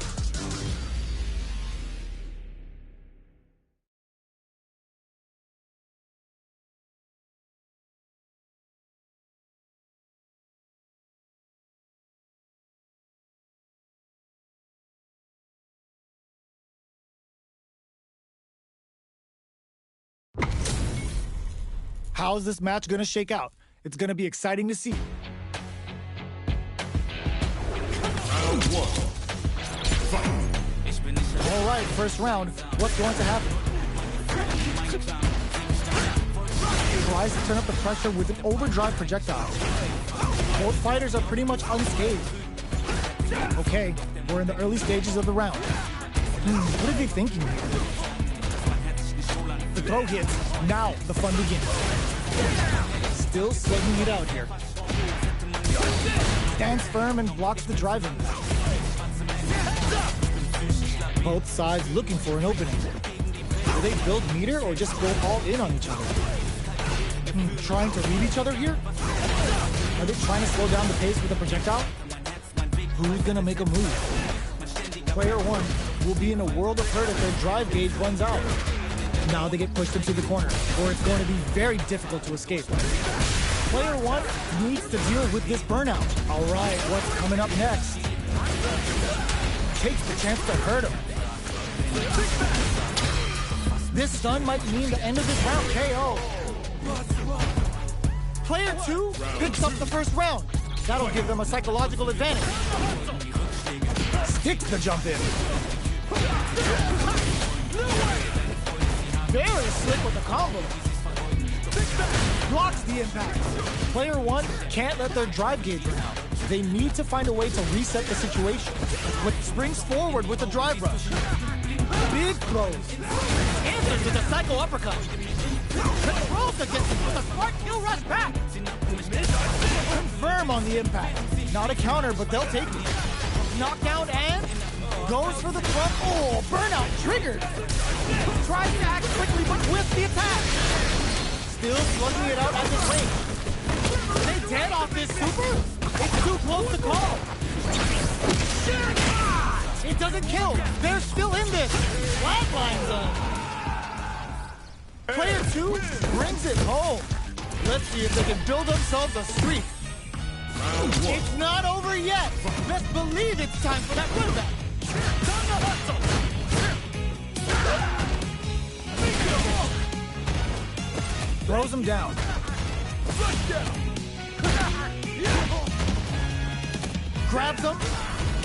How's this match gonna shake out? It's gonna be exciting to see. Round one. Fight. All right, first round. What's going to happen? Tries to turn up the pressure with an overdrive projectile. Both fighters are pretty much unscathed. Okay, we're in the early stages of the round. What are they thinking here? The throw hits. Now the fun begins. Still slugging it out here. Stands firm and blocks the driving. Both sides looking for an opening. Do they build meter or just go all in on each other? Trying to read each other here? Are they trying to slow down the pace with a projectile? Who's gonna make a move? Player one will be in a world of hurt if their drive gauge runs out. Now they get pushed into the corner, where it's going to be very difficult to escape. Player one needs to deal with this burnout. All right, what's coming up next? Takes the chance to hurt him. This stun might mean the end of this round. KO. Player two picks up the first round. That'll give them a psychological advantage. Sticks the jump in. Very slick with the combo. Blocks the impact. Player one can't let their drive gauge run out. They need to find a way to reset the situation. But springs forward with a drive rush. Big throws. Answers with a psycho uppercut. Controls the distance with a smart kill rush back. Confirm on the impact. Not a counter, but they'll take it. Knockdown and goes for the front. Oh, burnout triggered. Tries to act quickly, but whiffs the attack. Still slugging it out at this range. Are they dead off this super? It's too close to call. It doesn't kill. They're still in this. Flatline zone. Player two brings it home. Let's see if they can build themselves a streak. It's not over yet. Best believe it's time for that comeback. Throws him down. Grabs him.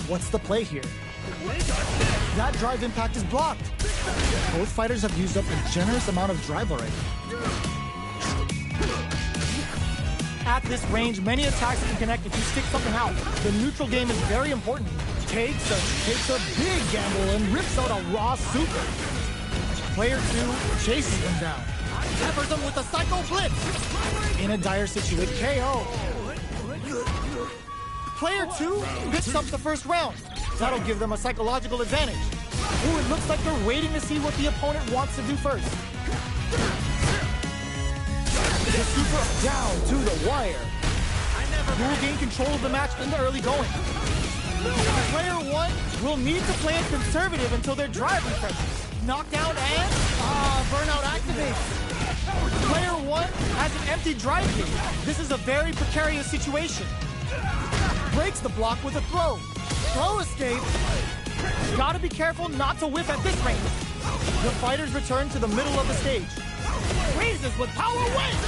What's the play here? That drive impact is blocked. Both fighters have used up a generous amount of drive already. At this range, many attacks can connect if you stick something out. The neutral game is very important. Takes a big gamble and rips out a raw super. Player two chases him down. Peppers him with a psycho blitz. In a dire situation, KO. Player two picks up the first round. That'll give them a psychological advantage. Ooh, it looks like they're waiting to see what the opponent wants to do first. The super down to the wire. Who will gain control of the match in the early going. Player one will need to play it conservative until their drive refreshes. Knockdown and burnout activates. Player one has an empty drive gauge. This is a very precarious situation. Breaks the block with a throw. Throw escape. Gotta be careful not to whiff at this range. The fighters return to the middle of the stage. Raises with power wave.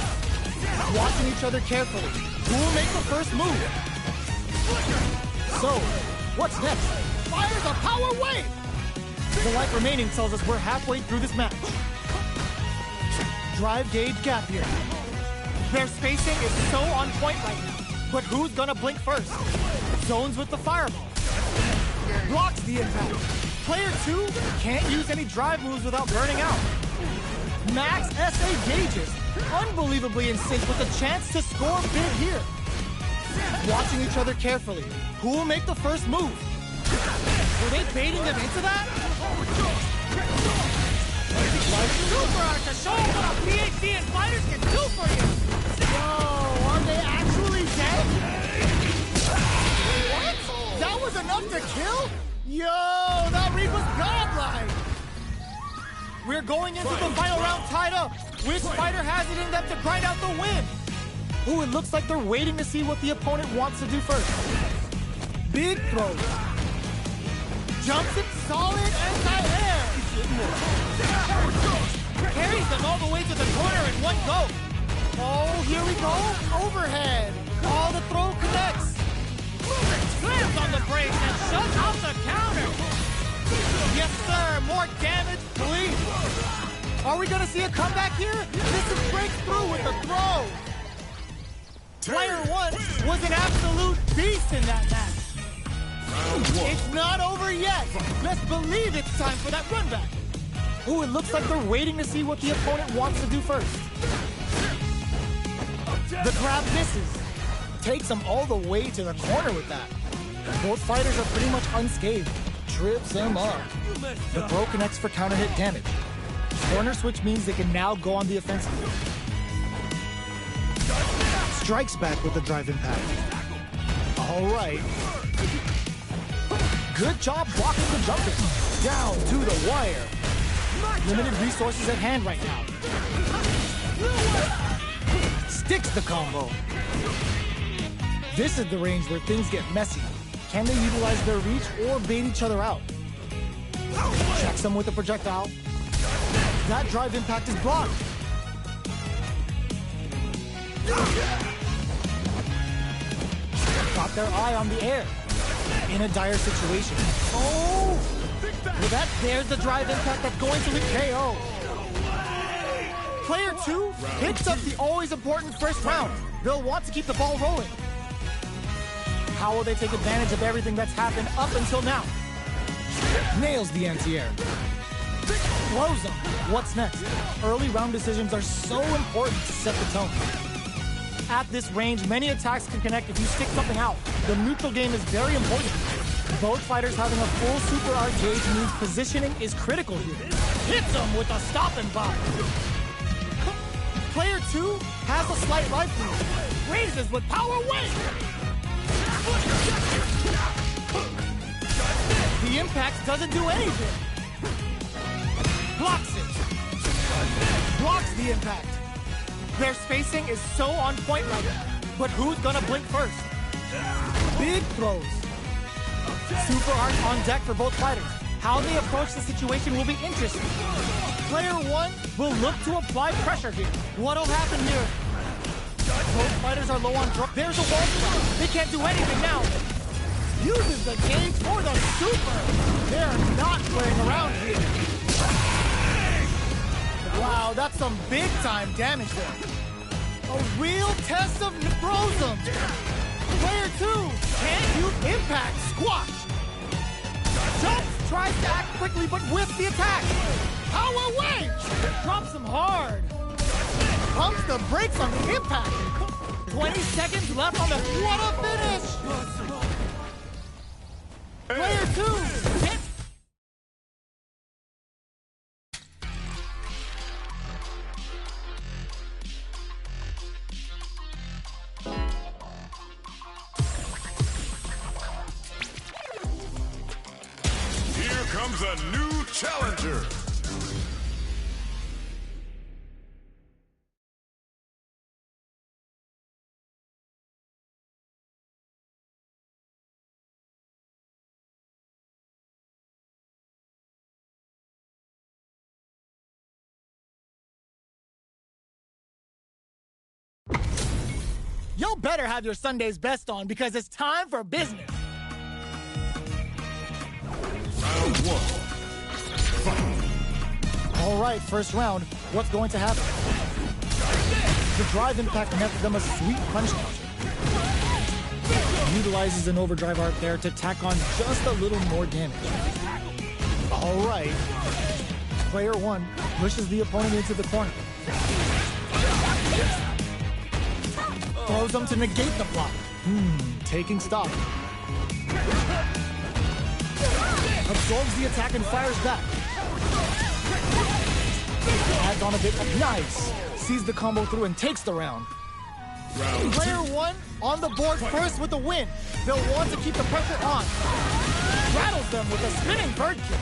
Watching each other carefully. Who will make the first move? So, what's next? Fires a power wave. The life remaining tells us we're halfway through this match. Drive gauge gap here. Their spacing is so on point right now. But who's gonna blink first? Zones with the fireball. Blocks the impact. Player two can't use any drive moves without burning out. Max SA gauges. Unbelievably in sync with a chance to score big here. Watching each other carefully. Who will make the first move? Were they baiting them into that? Super art to show what a PhD and fighters can do for you! Whoa, are they actually dead? What? That was enough to kill? Yo, that read was godlike! We're going into the final round tied up. Which fighter has it in them to grind out the win? Ooh, it looks like they're waiting to see what the opponent wants to do first. Big throws. Jumps it solid anti-air. Carries them all the way to the corner in one go. Oh, here we go. Overhead. Oh, the throw connects. Slams on the brakes and shuts out the counter. Yes, sir. More damage, please. Are we going to see a comeback here? This is breakthrough with the throw. Player one was an absolute beast in that match. It's not over yet. Let's believe it's time for that run back. Ooh, it looks like they're waiting to see what the opponent wants to do first. The grab misses. Takes them all the way to the corner with that. Both fighters are pretty much unscathed. Trips them up. The throw connects for counter hit damage. Corner switch means they can now go on the offensive. Strikes back with the drive impact. All right. Good job blocking the jumping. Down to the wire. Limited resources at hand right now. Sticks the combo. This is the range where things get messy. Can they utilize their reach or bait each other out? Checks them with a projectile. That drive impact is blocked. Got their eye on the air. In a dire situation. Oh! Well, there's the drive impact that's going to lead KO. Player two picks up the always important first round. They'll want to keep the ball rolling. How will they take advantage of everything that's happened up until now? Nails the anti-air. Blows them. What's next? Early round decisions are so important to set the tone. At this range, many attacks can connect if you stick something out. The neutral game is very important. Both fighters having a full super art gauge means positioning is critical here. Hits them with a stop and pop. Player two has a slight life lead. Raises with power wave. The impact doesn't do anything. Blocks it. Blocks the impact. Their spacing is so on point right now. But who's gonna blink first? Big throws. Super art on deck for both fighters. How they approach the situation will be interesting. Player one will look to apply pressure here. What'll happen here? Both fighters are low on drop. There's a wall drop. They can't do anything now. Uses the gauge for the super. They're not playing around here. Wow, that's some big time damage there. A real test of throws them. Player two can't use impact. Squash. Jumps, tries to act quickly, but whiffs the attack. Power wave. Drops him hard. Pumps the brakes on the impact. 20 seconds left on the... What a finish! Player two can't... Here comes a new challenger. Y'all better have your Sunday's best on because it's time for business. Round one. Fight. All right, first round. What's going to happen? The drive impact netted them a sweet punch counter. Utilizes an overdrive art there to tack on just a little more damage. All right. Player one pushes the opponent into the corner. Throws them to negate the block. Taking stock. Absorbs the attack and fires back. Adds on a bit of nice. Sees the combo through and takes the round. Player 1 on the board first with the win. They'll want to keep the pressure on. Rattles them with a spinning bird kick.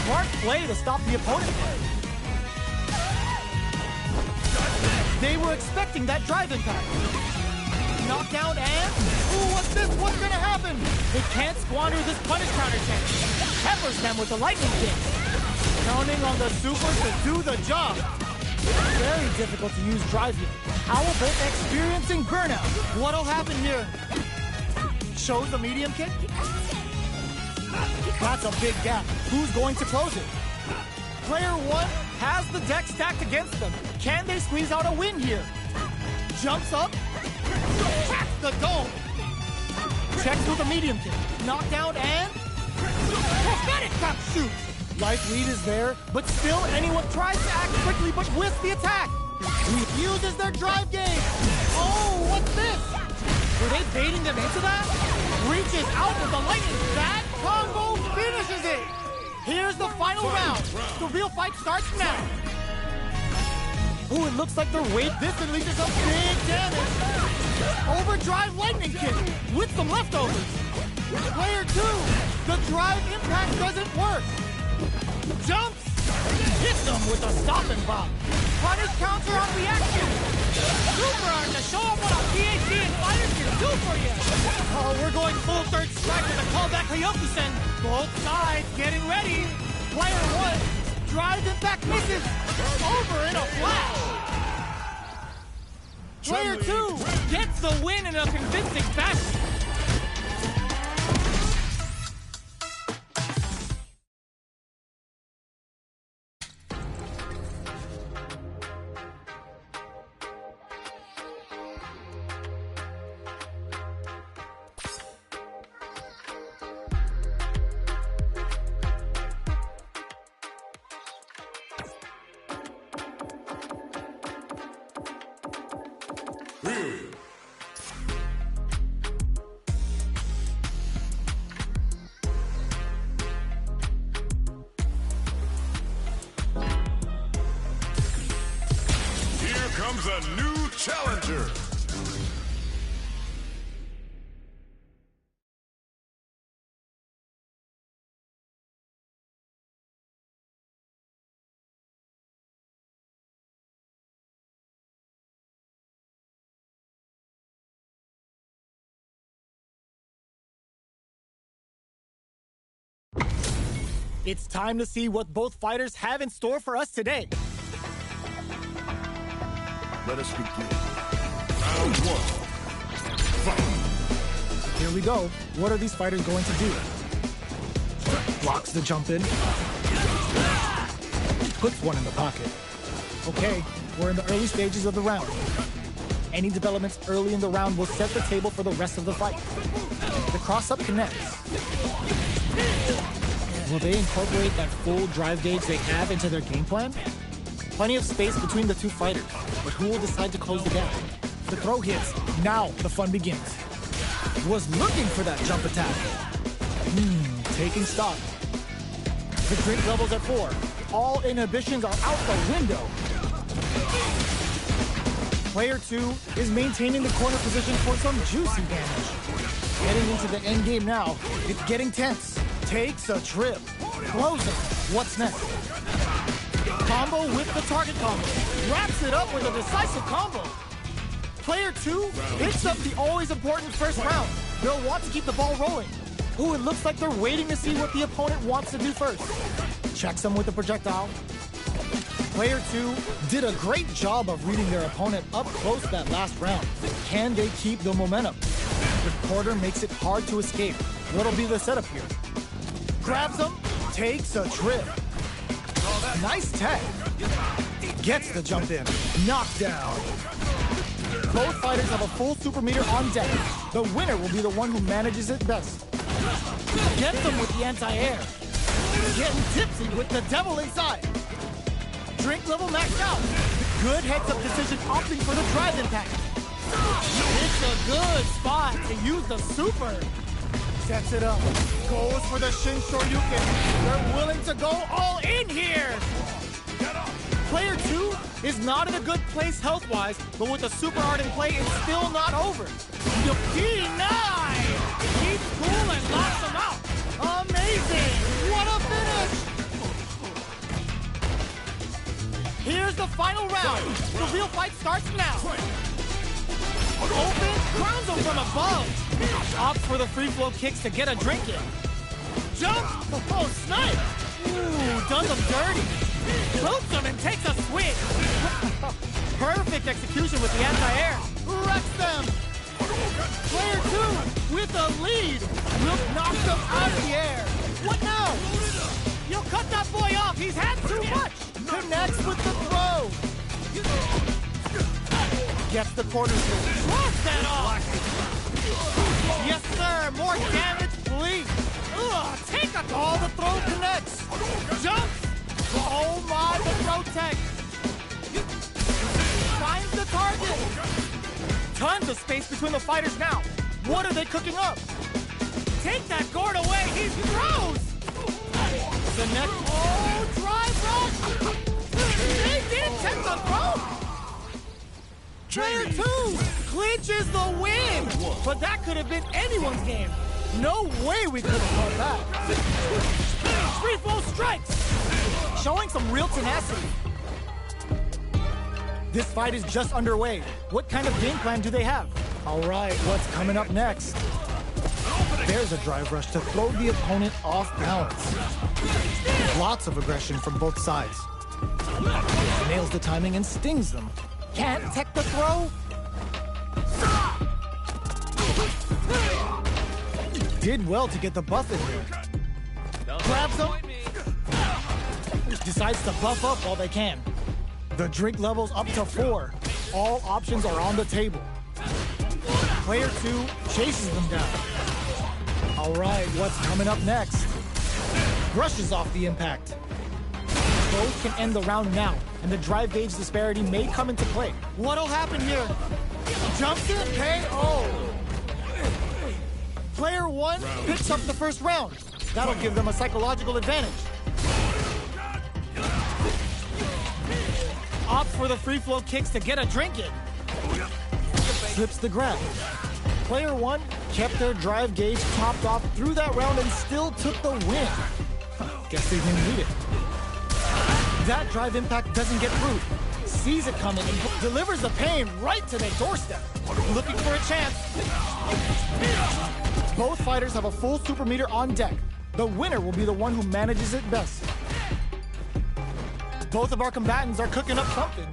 Smart play to stop the opponent. They were expecting that drive impact. Knockdown and... Ooh, what's this? What's gonna happen? They can't squander this punish counter chance. Peppers them with the lightning kick. Counting on the super to do the job. Very difficult to use drive here. Owl both experiencing burnout. What'll happen here? Shows the medium kick? That's a big gap. Who's going to close it? Player 1 has the deck stacked against them. Can they squeeze out a win here? Jumps up. Cracks the dome. Checks with a medium kick. Knockdown and... Prophetic tap shoot. Life lead is there, but still anyone tries to act quickly but whiffs the attack. Uses their drive game. Oh, what's this? Were they baiting them into that? Reaches out with the lightning. That combo finishes it. Here's the final round. The real fight starts now. Ooh, it looks like they're waiting. This unleashes some big damage. Overdrive lightning kick with some leftovers. Player 2, the drive impact doesn't work. Jumps, hits them with a stopping bomb. Punish counter on reaction. Super art to show them what a PhD and fighters can do for you. Oh, we're going full third strike with a callback Hyokusen. Both sides getting ready. Player 1, drive impact misses. Over in a flash. Player 2 gets the win in a convincing fashion. Comes a new challenger. It's time to see what both fighters have in store for us today. Let us begin. Round 1. Fight. Here we go. What are these fighters going to do? Blocks the jump in. Puts one in the pocket. Okay, we're in the early stages of the round. Any developments early in the round will set the table for the rest of the fight. The cross-up connects. Will they incorporate that full drive gauge they have into their game plan? Plenty of space between the two fighters, but who will decide to close the gap? The throw hits. Now the fun begins. Was looking for that jump attack. Taking stock. The drink level's at 4. All inhibitions are out the window. Player 2 is maintaining the corner position for some juicy damage. Getting into the end game now. It's getting tense. Takes a trip. Closing. What's next? Combo with the target combo. Wraps it up with a decisive combo. Player 2 picks up the always important first round. They'll want to keep the ball rolling. Ooh, it looks like they're waiting to see what the opponent wants to do first. Checks them with the projectile. Player 2 did a great job of reading their opponent up close that last round. Can they keep the momentum? The quarter makes it hard to escape. What'll be the setup here? Grabs them, takes a trip. Nice tag. Gets the jump in. Knockdown. Both fighters have a full super meter on deck. The winner will be the one who manages it best. Gets them with the anti-air. Getting tipsy with the devil inside. Drink level maxed out. Good heads-up decision opting for the drive impact. It's a good spot to use the super. Sets it up. Goes for the Shin Shoryuken. They're willing to go all in here. Player 2 is not in a good place health-wise, but with a super art in play, it's still not over. Denied! Keeps cool and locks him out. Amazing! What a finish! Here's the final round. The real fight starts now. Open, crowns him from above. Opts for the free flow kicks to get a drink in. Jump! Oh, snipe! Ooh, does him dirty. Boots him and takes a swing. Perfect execution with the anti-air. Wrecks them. Player 2 with a lead. Will knock them out of the air. What now? You'll cut that boy off. He's had too much. Connects with the throw. Gets the corner through. Throws that off. Yes, sir. More damage, please. Ugh, take a all the throw connects. Jump. Oh my, the throw tech. Finds the target. Tons of space between the fighters now. What are they cooking up? Take that gourd away. He throws. The next, oh, drive rush. They didn't take the throw. Player 2 clinches the win. But that could have been anyone's game. No way we could have caught that. Free flow strikes. Showing some real tenacity. This fight is just underway. What kind of game plan do they have? All right, what's coming up next? There's a drive rush to throw the opponent off balance. Lots of aggression from both sides. Nails the timing and stings them. Can't tech the throw. Did well to get the buff in there. Grabs him. Decides to buff up while they can. The drink level's up to 4. All options are on the table. Player 2 chases them down. All right, what's coming up next? Brushes off the impact. Both can end the round now, and the drive gauge disparity may come into play. What'll happen here? Jumps in, KO. Player 1 picks up the first round. That'll give them a psychological advantage. Opts for the free flow kicks to get a drink in. Slips the grab. Player 1 kept their drive gauge topped off through that round and still took the win. Guess they didn't need it. That drive impact doesn't get through. Sees it coming and delivers the pain right to their doorstep. Looking for a chance. Both fighters have a full super meter on deck. The winner will be the one who manages it best. Both of our combatants are cooking up something.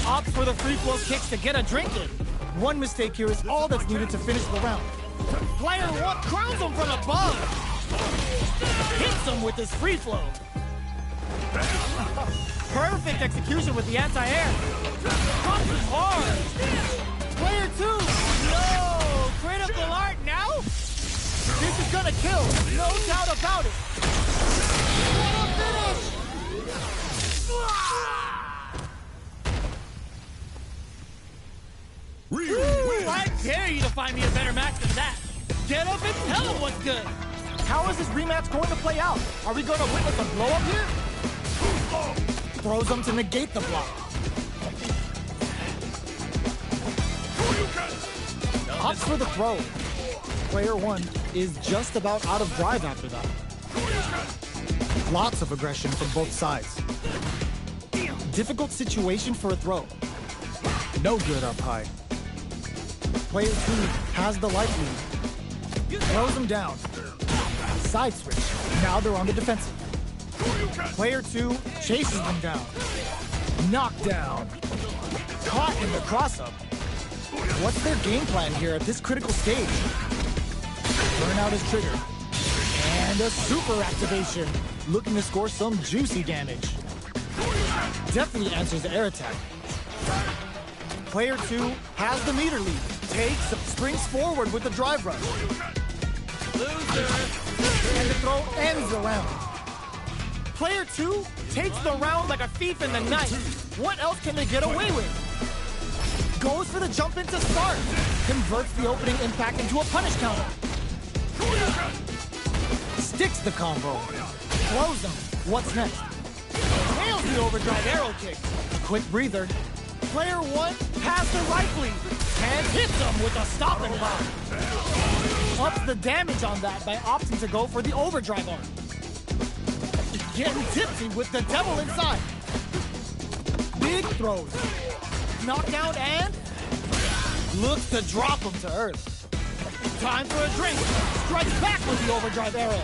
Opts for the free flow kicks to get a drink in. One mistake here is all that's needed to finish the round. Player 1 crowns him from above. Hits him with his free flow. Perfect execution with the anti-air. Punches hard. Player 2. No. Critical art now? This is gonna kill. No doubt about it. What a finish. Ooh, I dare you to find me a better match than that. Get up and tell him what's good. How is this rematch going to play out? Are we going to witness a blow-up here? Throws him to negate the block. Opts for the throw. Player 1 is just about out of drive after that. Lots of aggression from both sides. Difficult situation for a throw. No good up high. Player 2 has the light lead. Throws him down. Side switch. Now they're on the defensive. Player 2 chases them down. Knockdown. Caught in the cross-up. What's their game plan here at this critical stage? Burnout is triggered. And a super activation. Looking to score some juicy damage. Definitely answers the air attack. Player 2 has the meter lead. Takes, springs forward with the drive rush. Loser. And the throw ends the round. Player 2 takes the round like a thief in the night. What else can they get away with? Goes for the jump in to start. Converts the opening impact into a punish counter. Sticks the combo. Throws him. What's next? Tail the overdrive arrow kick. Quick breather. Player 1 has the right bleed and hits him with a stopping block. Ups the damage on that by opting to go for the overdrive arm. Getting tipsy with the devil inside. Big throws. Knockdown and looks to drop him to earth. Time for a drink. Strikes back with the overdrive arrow.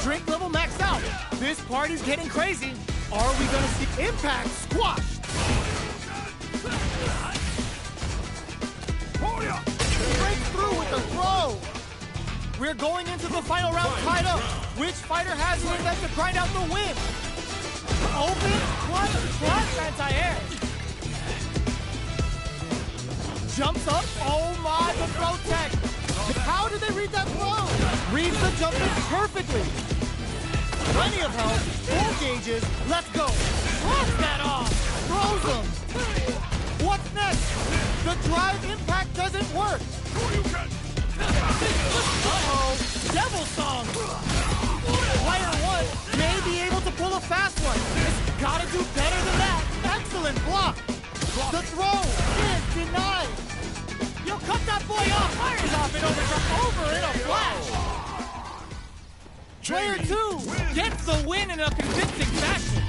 Drink level maxed out. This party's getting crazy. Are we gonna see impact squash? Break through with the throw. We're going into the final round tied up. Which fighter has it in them to grind out the win? Open, plus anti-air. Jumps up. Oh my, the throw tech. How did they read that throw? Reads the jump in perfectly. Plenty of health, full gauges. Let's go. Blocks that off. Throws him. What's next? The drive impact doesn't work. Uh-oh. Devil song. Player 1 may be able to pull a fast one. It's gotta do better than that. Excellent block. The throw is denied. Yo, cut that boy off. Fires off and over in a flash. Player 2 gets the win in a convincing fashion.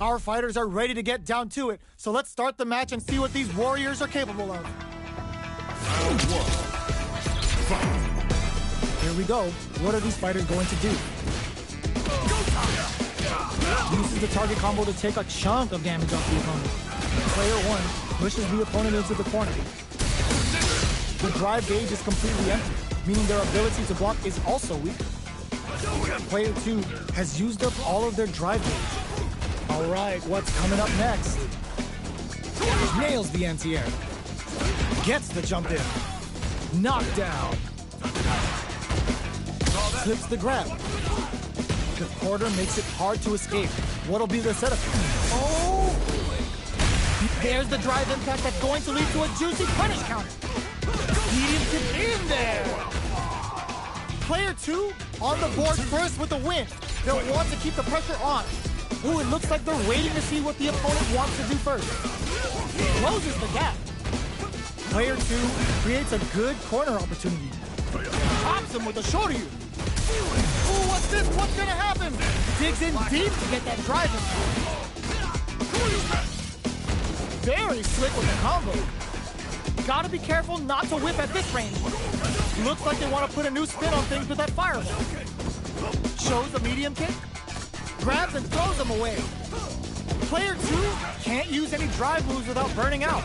Our fighters are ready to get down to it, so let's start the match and see what these warriors are capable of. Round one. Fight. Here we go. What are these fighters going to do? Uses the target combo to take a chunk of damage off the opponent. Player one pushes the opponent into the corner. The drive gauge is completely empty, meaning their ability to block is also weak. Player two has used up all of their drive gauge. All right, what's coming up next? Nails the anti-air. Gets the jump in. Knockdown. Flips the grab. The quarter makes it hard to escape. What'll be the setup? Oh! There's the drive impact that's going to lead to a juicy punish counter. Medium kick in there. Player two on the board first with the win. They'll want to keep the pressure on. Ooh, it looks like they're waiting to see what the opponent wants to do first. Closes the gap. Player two creates a good corner opportunity. Pops him with a shoulder. Ooh, what's this? What's gonna happen? Digs in deep to get that drive in. Very slick with the combo. Gotta be careful not to whip at this range. Looks like they want to put a new spin on things with that fireball. Shows a medium kick. Grabs and throws them away. Player two can't use any drive moves without burning out.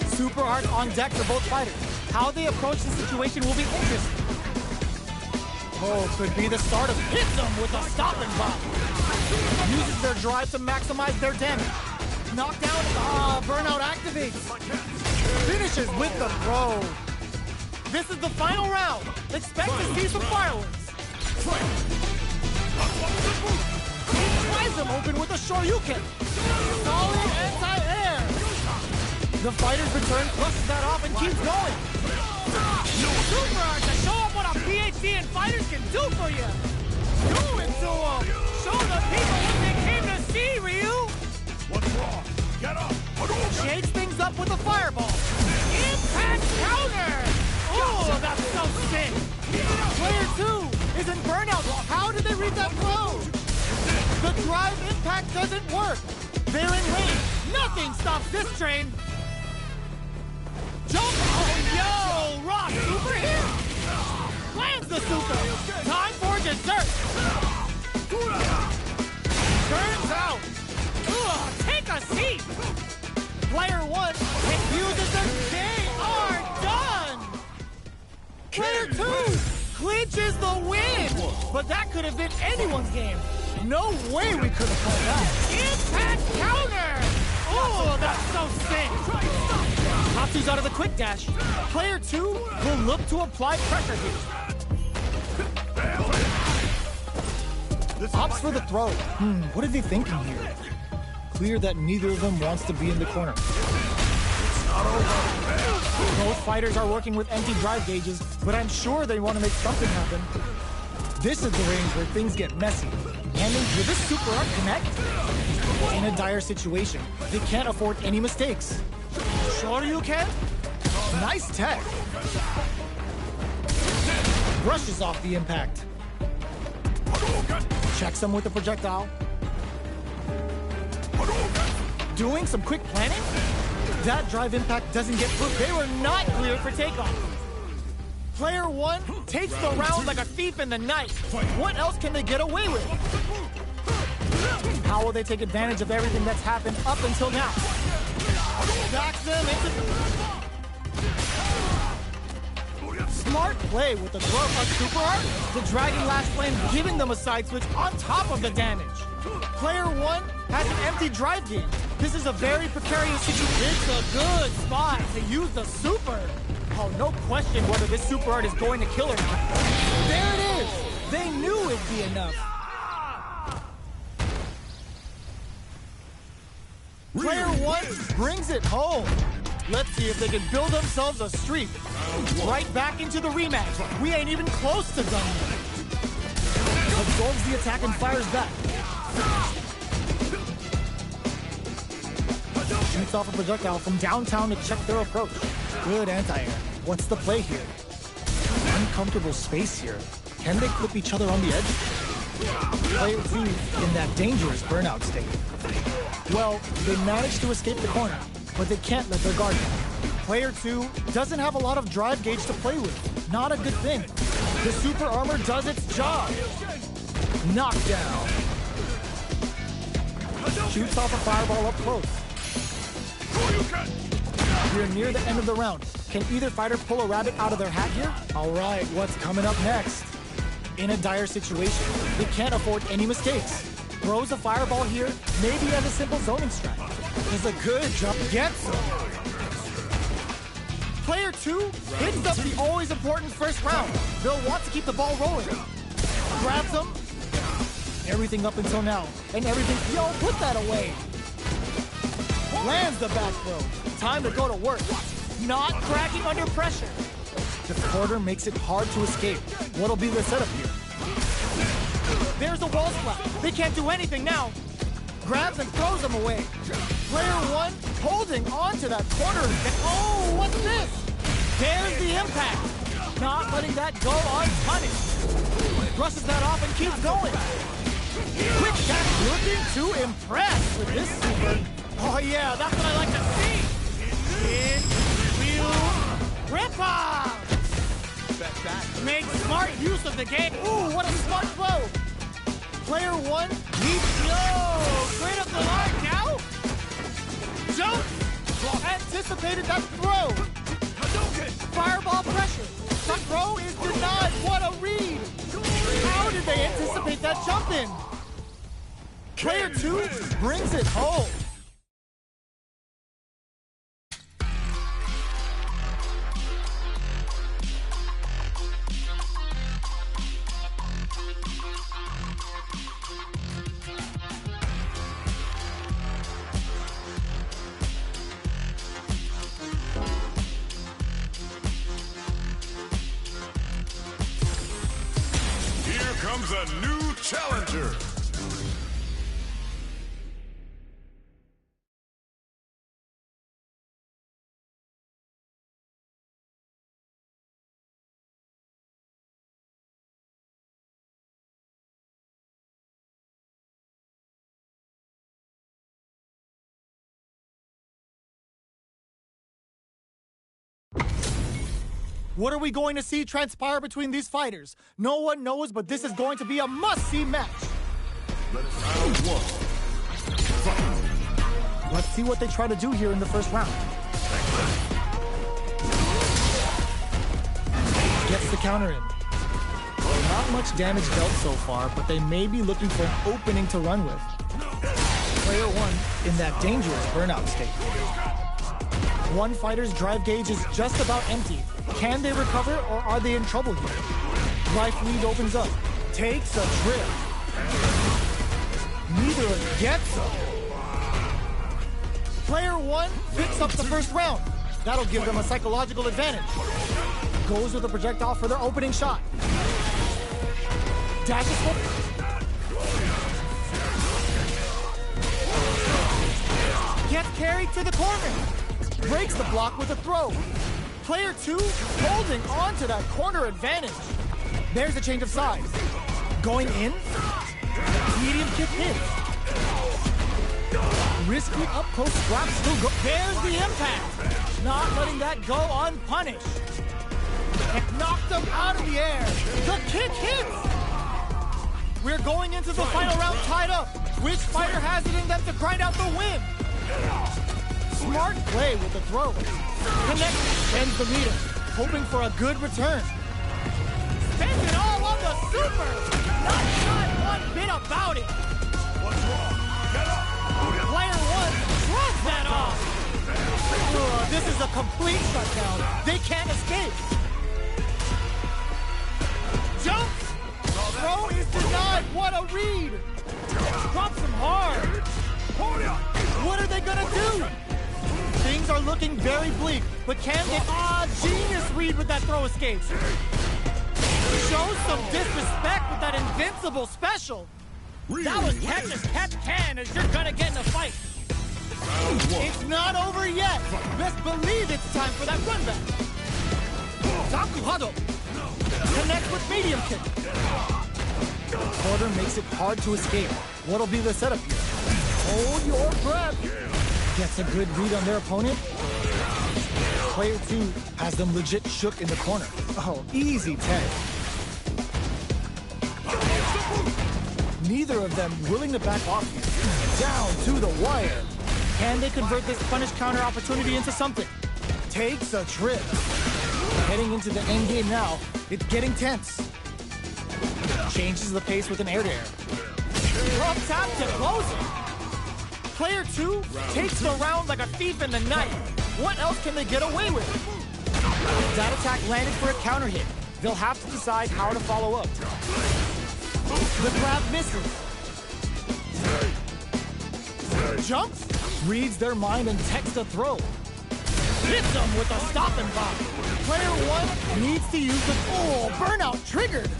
Super hard on deck for both fighters. How they approach the situation will be interesting. Oh, could be the start of hits them with a stopping block. Uses their drive to maximize their damage. Knockdown, burnout activates. Finishes with the throw. This is the final round. Expect to see some fireworks. Tries them open with a Shoryuken. Solid anti-air. The fighter's return flushes that off and keeps going. Super hard to show up what a PhD in fighters can do for you. Do it to them. Show the people what they came to see, Ryu. What's wrong? Get up. Shades things up with a fireball. Impact counter. Oh, that's so sick. Player two is in burnout. How did they read that throw? The drive impact doesn't work. They're in range. Nothing stops this train. Jump! Oh, yo! Rock super here! Lands the super! Time for dessert! Turns out! Take a seat! Player one confuses them. They are done! Player two clinches the win! But that could have been anyone's game. No way we could have called that. Impact counter! Oh, that's so sick! Hatsu's out of the quick dash. Player two will look to apply pressure here. Opts for the throw. What are they thinking here? Clear that neither of them wants to be in the corner. It's not over. Both fighters are working with empty drive gauges, but I'm sure they want to make something happen. This is the range where things get messy. Can will this super art connect? In a dire situation, they can't afford any mistakes. Shoryuken? Nice tech. Brushes off the impact. Checks him with the projectile. Doing some quick planning? That drive impact doesn't get through. They were not cleared for takeoff. Player one takes the round like a thief in the night. What else can they get away with? How will they take advantage of everything that's happened up until now? Backs them into... Smart play with the throw of super art. The Dragon Lash Flame giving them a side switch on top of the damage. Player one has an empty drive gauge. This is a very precarious situation. It's a good spot to use the super. Oh, no question whether this super art is going to kill or not. There it is. They knew it'd be enough. Player one brings it home. Let's see if they can build themselves a streak. Right back into the rematch. We ain't even close to done yet. Absorbs the attack and fires back. Shoots off a projectile from downtown to check their approach. Good anti-air. What's the play here? Uncomfortable space here. Can they clip each other on the edge? Player 2 in that dangerous burnout state. Well, they managed to escape the corner, but they can't let their guard down. Player 2 doesn't have a lot of drive gauge to play with. Not a good thing. The super armor does its job. Knockdown. Shoots off a fireball up close. We're near the end of the round. Can either fighter pull a rabbit out of their hat here? All right, what's coming up next? In a dire situation, they can't afford any mistakes. Throws a fireball here, maybe as a simple zoning strat. Does a good jump, gets him. Player 2 hits up the always important first round. They'll want to keep the ball rolling. Grabs him. Everything up until now. And everything, yo, put that away. Lands the back throw. Time to go to work. Not cracking under pressure. The quarter makes it hard to escape. What'll be the setup here? There's a wall splat. They can't do anything now. Grabs and throws him away. Player 1 holding on to that corner. Oh, what's this? There's the impact. Not letting that go unpunished. Brushes that off and keeps going. Quick tap, looking to impress with this super. Oh yeah, that's what I like to see. In real rip-off. Make smart use of the game. Ooh, what a smart throw. Player 1 leaps low. Straight up the line now. Jump. Anticipated that throw. Fireball pressure. The throw is denied. What a read. How did they anticipate that jump in? Player 2 brings it home. Comes a new challenger. What are we going to see transpire between these fighters? No one knows, but this is going to be a must-see match. Round 1. Fight. Let's see what they try to do here in the first round. Gets the counter in. Not much damage dealt so far, but they may be looking for an opening to run with. Player 1 in that dangerous burnout state. One fighter's drive gauge is just about empty. Can they recover, or are they in trouble here? Life lead opens up. Takes a trip. Neither gets him. Player 1 picks up the first round. That'll give them a psychological advantage. Goes with a projectile for their opening shot. Dashes for... Gets carried to the corner. Breaks the block with a throw. Player 2 holding on to that corner advantage. There's a change of size. Going in. Medium kick hits. Risky up close slap still go. There's the impact. Not letting that go unpunished. And knocked him out of the air. The kick hits. We're going into the final round tied up. Which fighter has it in them to grind out the win? Smart play with the throw. Connect, ends the meter, hoping for a good return. Spends it all on the super! Not shy one bit about it! What's wrong? Get up! Player 1 shrugs that off! This is a complete shutdown. They can't escape. Jumps! Throw is denied. What a read! Drops him hard. What are they gonna do? Things are looking very bleak, but can they... genius read with that throw escapes. Shows some disrespect with that invincible special. That was catch as catch can as you're gonna get in a fight. It's not over yet. Best believe it's time for that run back. Taku Hado. Connects with medium kick. Corner makes it hard to escape. What'll be the setup here? Hold your breath. Gets a good read on their opponent. Player 2 has them legit shook in the corner. Oh, easy tag. Neither of them willing to back off here. Down to the wire. Can they convert this punish counter opportunity into something? Takes a trip. Heading into the end game now. It's getting tense. Changes the pace with an air-to-air. Up tap to close it. Player 2 takes the round like a thief in the night. What else can they get away with? That attack landed for a counter hit. They'll have to decide how to follow up. The grab misses. Jumps, reads their mind and takes the throw. Hits them with a stop and pop. Player 1 needs to use the burnout triggered.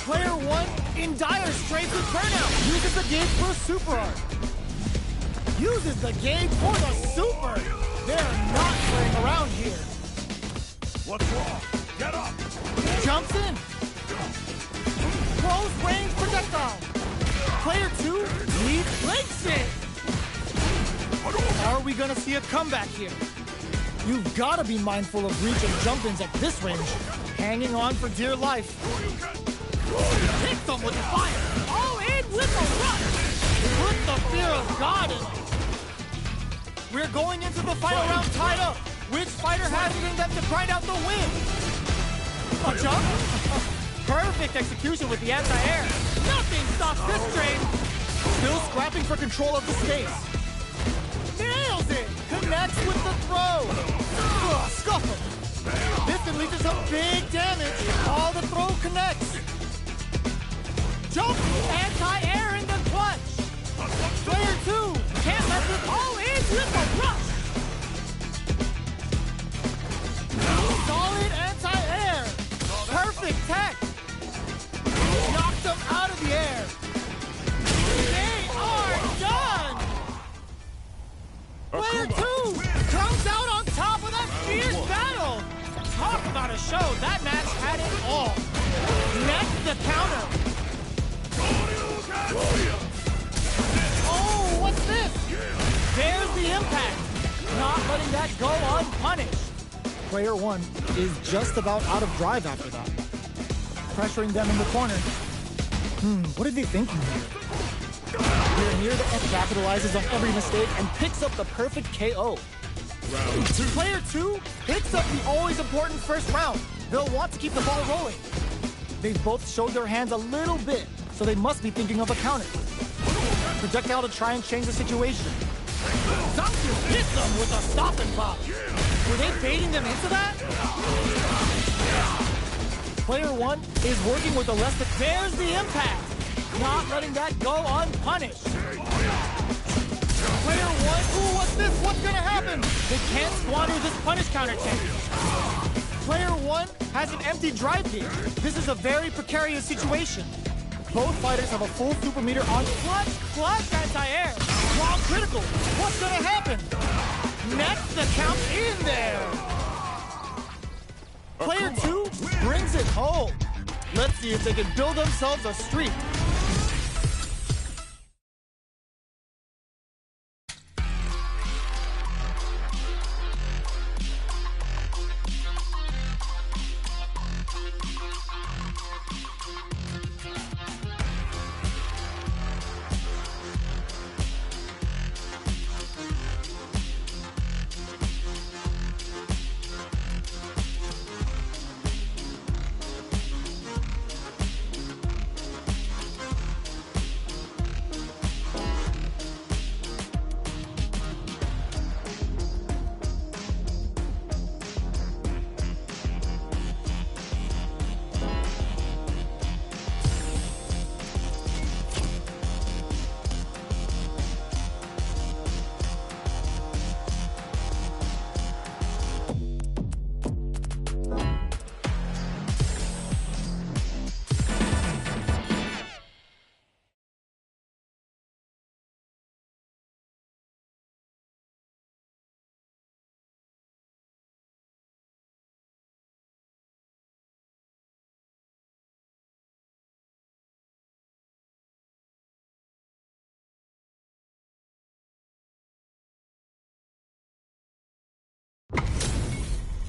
Player 1 in dire straits with burnout. Uses the gauge for a super art. Uses the gauge for the super. They're not playing around here. What's wrong? Get up! Jumps in. Close range projectile. Player 2 breaks it. Are we gonna see a comeback here? You've gotta be mindful of reach and jump-ins at this range. Hanging on for dear life. Hit them with fire. All in with a rush. Put the fear of God in it. We're going into the final round tied up. Which fighter has it in them to grind out the win? A jump? Perfect execution with the anti-air. Nothing stops this train. Still scrapping for control of the space. Nails it. Connects with the throw. Scuffle. This unleashes some big damage. All the throw connects. Jump. Anti-air in the clutch. Player 2 can't let this all in with a rush. Solid anti-air. Perfect tech. Knocked them out of the air. They are done. Player 2 comes out on top of that fierce battle. Talk about a show. That match had it all. Next, the counter. Oh, what's this? There's the impact. Not letting that go unpunished. Player 1 is just about out of drive after that. Pressuring them in the corner. What are they thinking here? We're near the end, capitalizes on every mistake and picks up the perfect KO. Round 2. Player 2 picks up the always important first round. They'll want to keep the ball rolling. They've both showed their hands a little bit, so they must be thinking of a counter. Projectile to try and change the situation. Zanku hits them with a stop and pop. Were they baiting them into that? Player 1 is working with the less. There's the impact. Not letting that go unpunished. Player 1, ooh, what's this? What's gonna happen? They can't squander this punish counter tank. Player 1 has an empty drive here. This is a very precarious situation. Both fighters have a full super meter on clutch anti-air. Wrong critical. What's gonna happen? Next, the count in there. Player 2 brings it home. Let's see if they can build themselves a streak.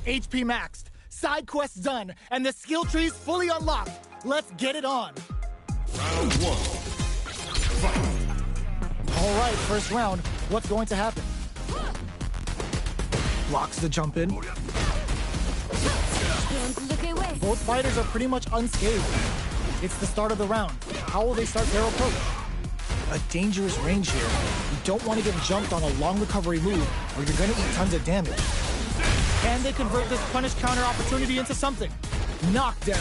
HP maxed, side quests done, and the skill tree's fully unlocked. Let's get it on. Round one. Fight. All right, first round. What's going to happen? Blocks the jump in. Don't look away. Both fighters are pretty much unscathed. It's the start of the round. How will they start their approach? A dangerous range here. You don't want to get jumped on a long recovery move, or you're going to eat tons of damage. Can they convert this punish counter opportunity into something? Knockdown.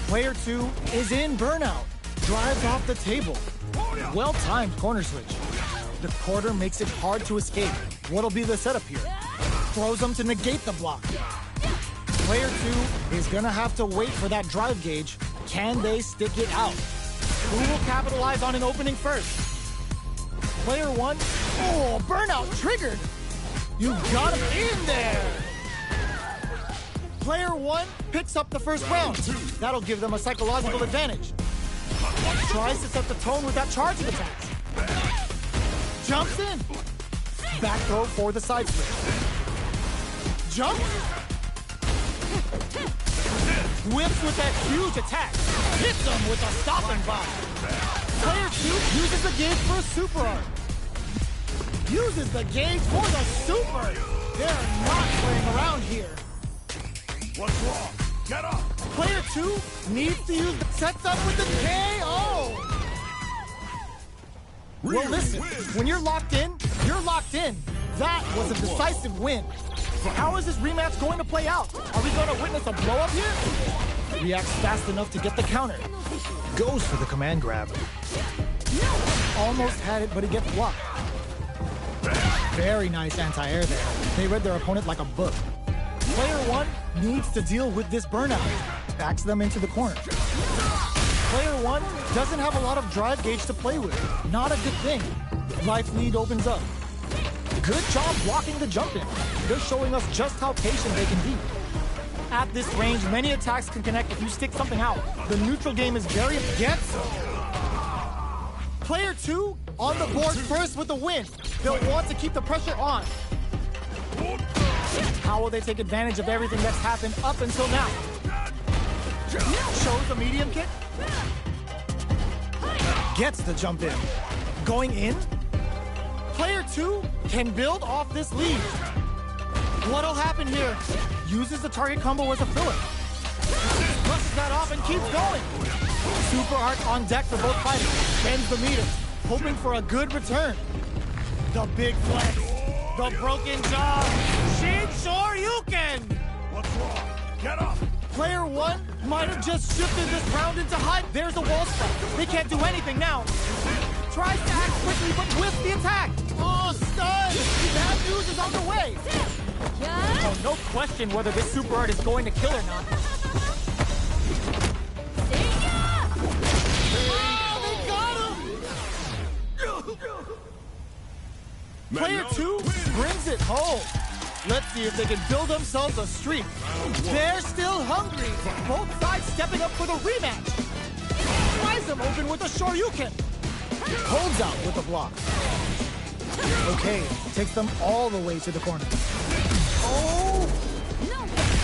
Player 2 is in burnout. Drives off the table. Well-timed corner switch. The quarter makes it hard to escape. What'll be the setup here? Throws them to negate the block. Player 2 is gonna have to wait for that drive gauge. Can they stick it out? Who will capitalize on an opening first? Player 1, oh, burnout triggered. You got him in there. Player 1 picks up the first round. That'll give them a psychological advantage. Tries to set the tone with that charging attack. Jumps in. Back throw for the side switch. Jump. Whips with that huge attack. Hits them with a stopping bomb. Player 2 uses the gauge for a super art. Uses the gauge for the super. They're not playing around here. What's wrong? Get up! Player 2 needs to use the sets up with the KO. Well, listen, when you're locked in, you're locked in. That was a decisive win. How is this rematch going to play out? Are we going to witness a blow-up here? Reacts fast enough to get the counter. Goes for the command grab. Almost had it, but he gets blocked. Very nice anti-air there. They read their opponent like a book. Player 1 needs to deal with this burnout. Backs them into the corner. Player 1 doesn't have a lot of drive gauge to play with. Not a good thing. Life lead opens up. Good job blocking the jump in. They're showing us just how patient they can be. At this range, many attacks can connect if you stick something out. The neutral game is very against. Player 2 on the board first with the win. They'll want to keep the pressure on. How will they take advantage of everything that's happened up until now? Shows the medium kick. Gets the jump in. Going in. Player 2 can build off this lead. What'll happen here? Uses the target combo as a filler. Brushes that off and keeps going. Super art on deck for both fighters. Bends the meter, hoping for a good return. The big flex. The broken jaw. Shin Shoryuken! What's wrong? Get up! Player 1 might have just shifted this round into high. There's a wall strike. They can't do anything now. Tries to act quickly, but whiffs the attack. Oh, stun! Bad news is on the way. Oh, no question whether this super art is going to kill or not. Oh, they got him! Player 2 brings it home. Let's see if they can build themselves a streak. They're still hungry. Both sides stepping up for the rematch. Tries them open with a Shoryuken. Holds out with the block. Okay, takes them all the way to the corner. Oh!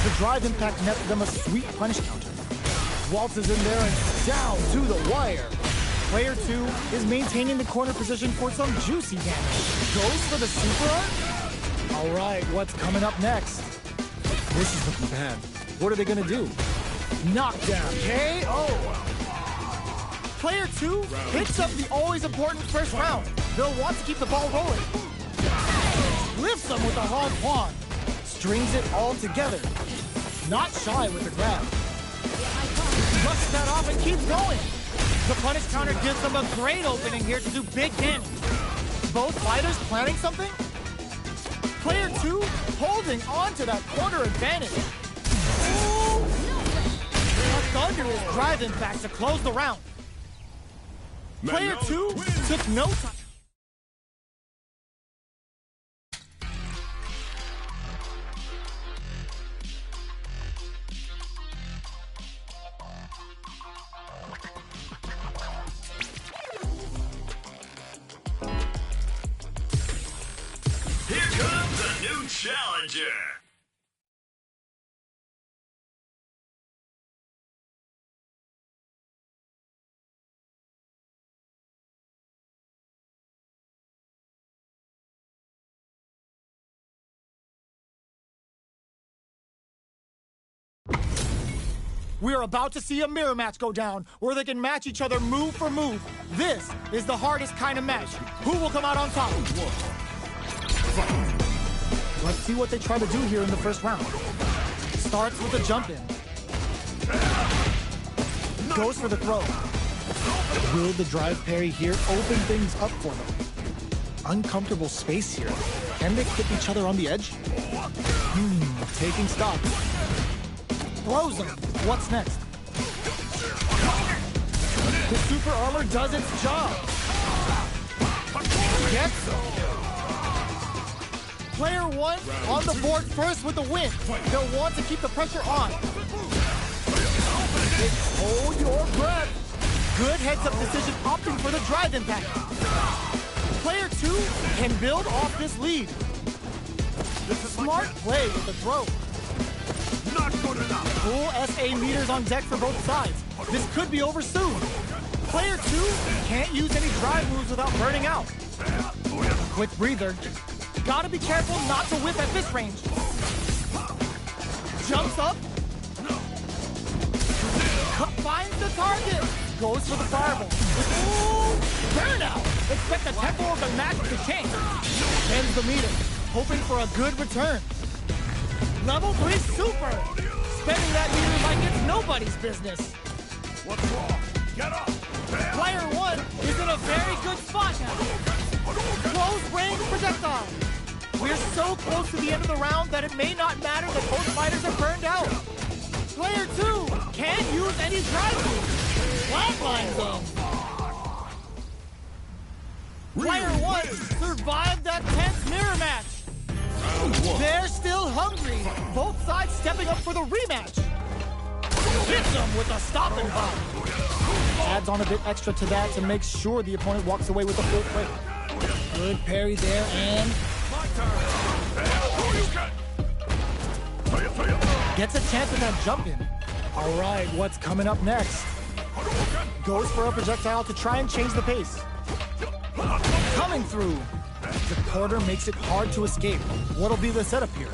The drive impact nets them a sweet punish counter. Waltzes in there and down to the wire. Player 2 is maintaining the corner position for some juicy damage. Goes for the super art? All right, what's coming up next? This is looking bad. What are they gonna do? Knockdown, KO! Player 2 picks up the always important first round. They'll want to keep the ball rolling. Lifts them with a hard pawn. Strings it all together. Not shy with the grab. Brushes that off and keeps going. The punish counter gives them a great opening here to do big damage. Both fighters planning something? Player 2 holding on to that corner advantage. Ooh. A thunderous drive impact to close the round. Player 2 took no time. Here comes a new challenger. We're about to see a mirror match go down, where they can match each other move for move. This is the hardest kind of match. Who will come out on top? Let's see what they try to do here in the first round. Starts with a jump in. Goes for the throw. Will the drive parry here open things up for them? Uncomfortable space here. Can they clip each other on the edge? Taking stock. Throws him. What's next? The super armor does its job. Gets him. Player 1 on the board first with the win. They'll want to keep the pressure on. Hold your breath. Good heads-up decision opting for the drive impact. Player 2 can build off this lead. Smart play with the throw. Not good enough. Full SA meters on deck for both sides. This could be over soon. Player 2 can't use any drive moves without burning out. Quick breather. Gotta be careful not to whip at this range. Jumps up. Finds the target. Goes for the fireball. Ooh, burnout. Expect the tempo of the match to change. Ends the meter, hoping for a good return. Level 3 super. Spending that meter like it's nobody's business. What's wrong? Get up. Player 1 is in a very good spot now. Close range projectile. We're so close to the end of the round that it may not matter that both fighters are burned out. Player 2 can't use any drive moves. Flatline them. Player 1 survived that tense mirror match. They're still hungry. Both sides stepping up for the rematch. Hits them with a stopping bomb. Adds on a bit extra to that to make sure the opponent walks away with a full plate. Good parry there and... Gets a chance at that jump in. All right, what's coming up next? Goes for a projectile to try and change the pace. Coming through. The quarter makes it hard to escape. What'll be the setup here?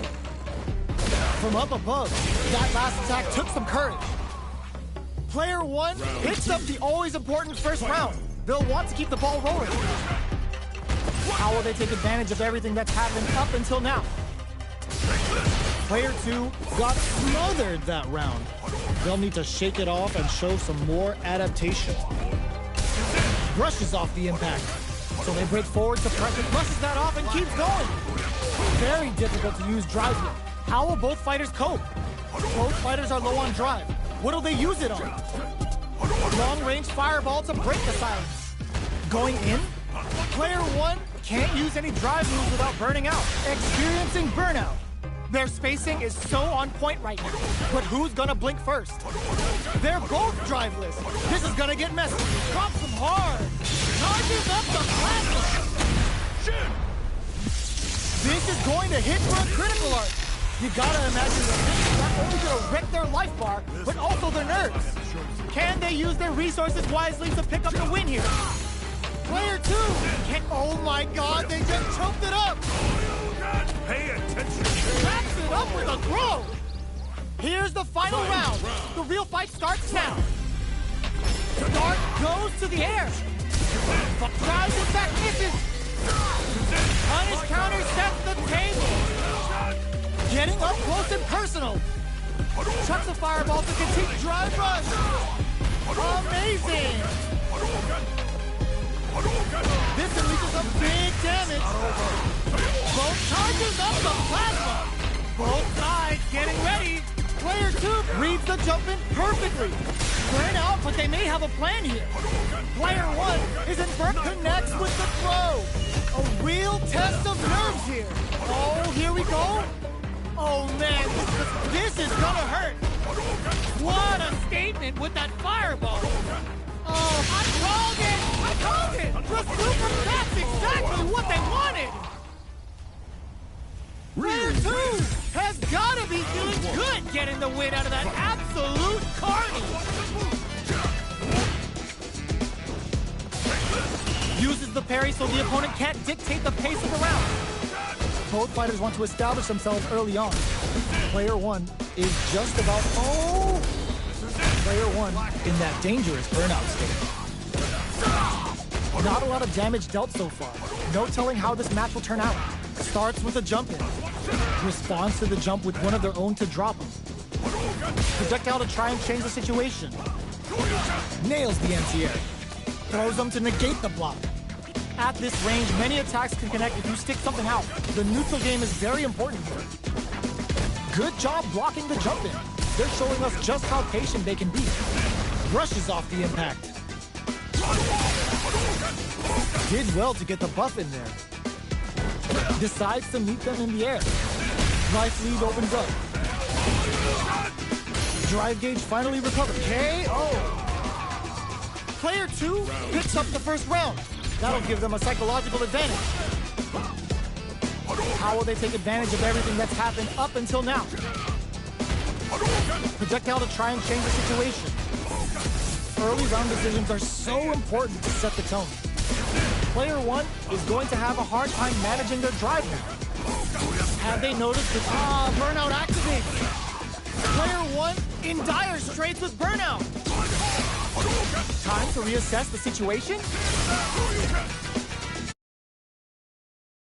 From up above, that last attack took some courage. Player 1 picks up the always important first round. They'll want to keep the ball rolling. How will they take advantage of everything that's happened up until now? Player 2 got smothered that round. They'll need to shake it off and show some more adaptation. Brushes off the impact. So they break forward to pressure, brushes that off and keeps going. Very difficult to use drive here. How will both fighters cope? Both fighters are low on drive. What'll they use it on? Long-range fireball to break the silence. Going in? Player 1 can't use any drive moves without burning out. Experiencing burnout. Their spacing is so on point right now. But who's gonna blink first? They're both driveless. This is gonna get messy. Drops them hard. Charges up the plasma. Shit! This is going to hit for a critical arc. You gotta imagine that this is not only gonna wreck their life bar, but also their nerves. Can they use their resources wisely to pick up the win here? Player 2 can... Oh my god, they just choked it up! Pay attention! Wraps it up with a throw! Here's the final round. The real fight starts now. Dart goes to the air. Drives it back, misses. Punish counter sets the table. Getting up close and personal. Chucks a fireball to continue drive rush. Amazing. This unleashes some big damage. Both charges up the plasma. Both sides getting ready. Player 2 reads the jump in perfectly. Burn out, but they may have a plan here. Player 1 is in firm connects with the throw. A real test of nerves here. Oh, here we go. Oh man, this is gonna hurt. What a statement with that fireball. Oh, I called it. The super that's exactly what they wanted. Player 2 has gotta be feeling good getting the win out of that absolute carnage. Uses the parry so the opponent can't dictate the pace of the round. Both fighters want to establish themselves early on. Player 1 is just about... Oh! Player 1 in that dangerous burnout state. Not a lot of damage dealt so far. No telling how this match will turn out. Starts with a jump in. Responds to the jump with one of their own to drop him. Projectile to try and change the situation. Nails the anti-air. Throws them to negate the block. At this range, many attacks can connect if you stick something out. The neutral game is very important here. Good job blocking the jump in. They're showing us just how patient they can be. Brushes off the impact. Did well to get the buff in there. Decides to meet them in the air. Life lead opens up. Drive gauge finally recovered. KO! Player 2 picks up the first round. That'll give them a psychological advantage. How will they take advantage of everything that's happened up until now? Projectile to try and change the situation. Early round decisions are so important to set the tone. Player 1 is going to have a hard time managing their drive now. Have they noticed the burnout activates? Player 1 in dire straits with burnout. Time to reassess the situation?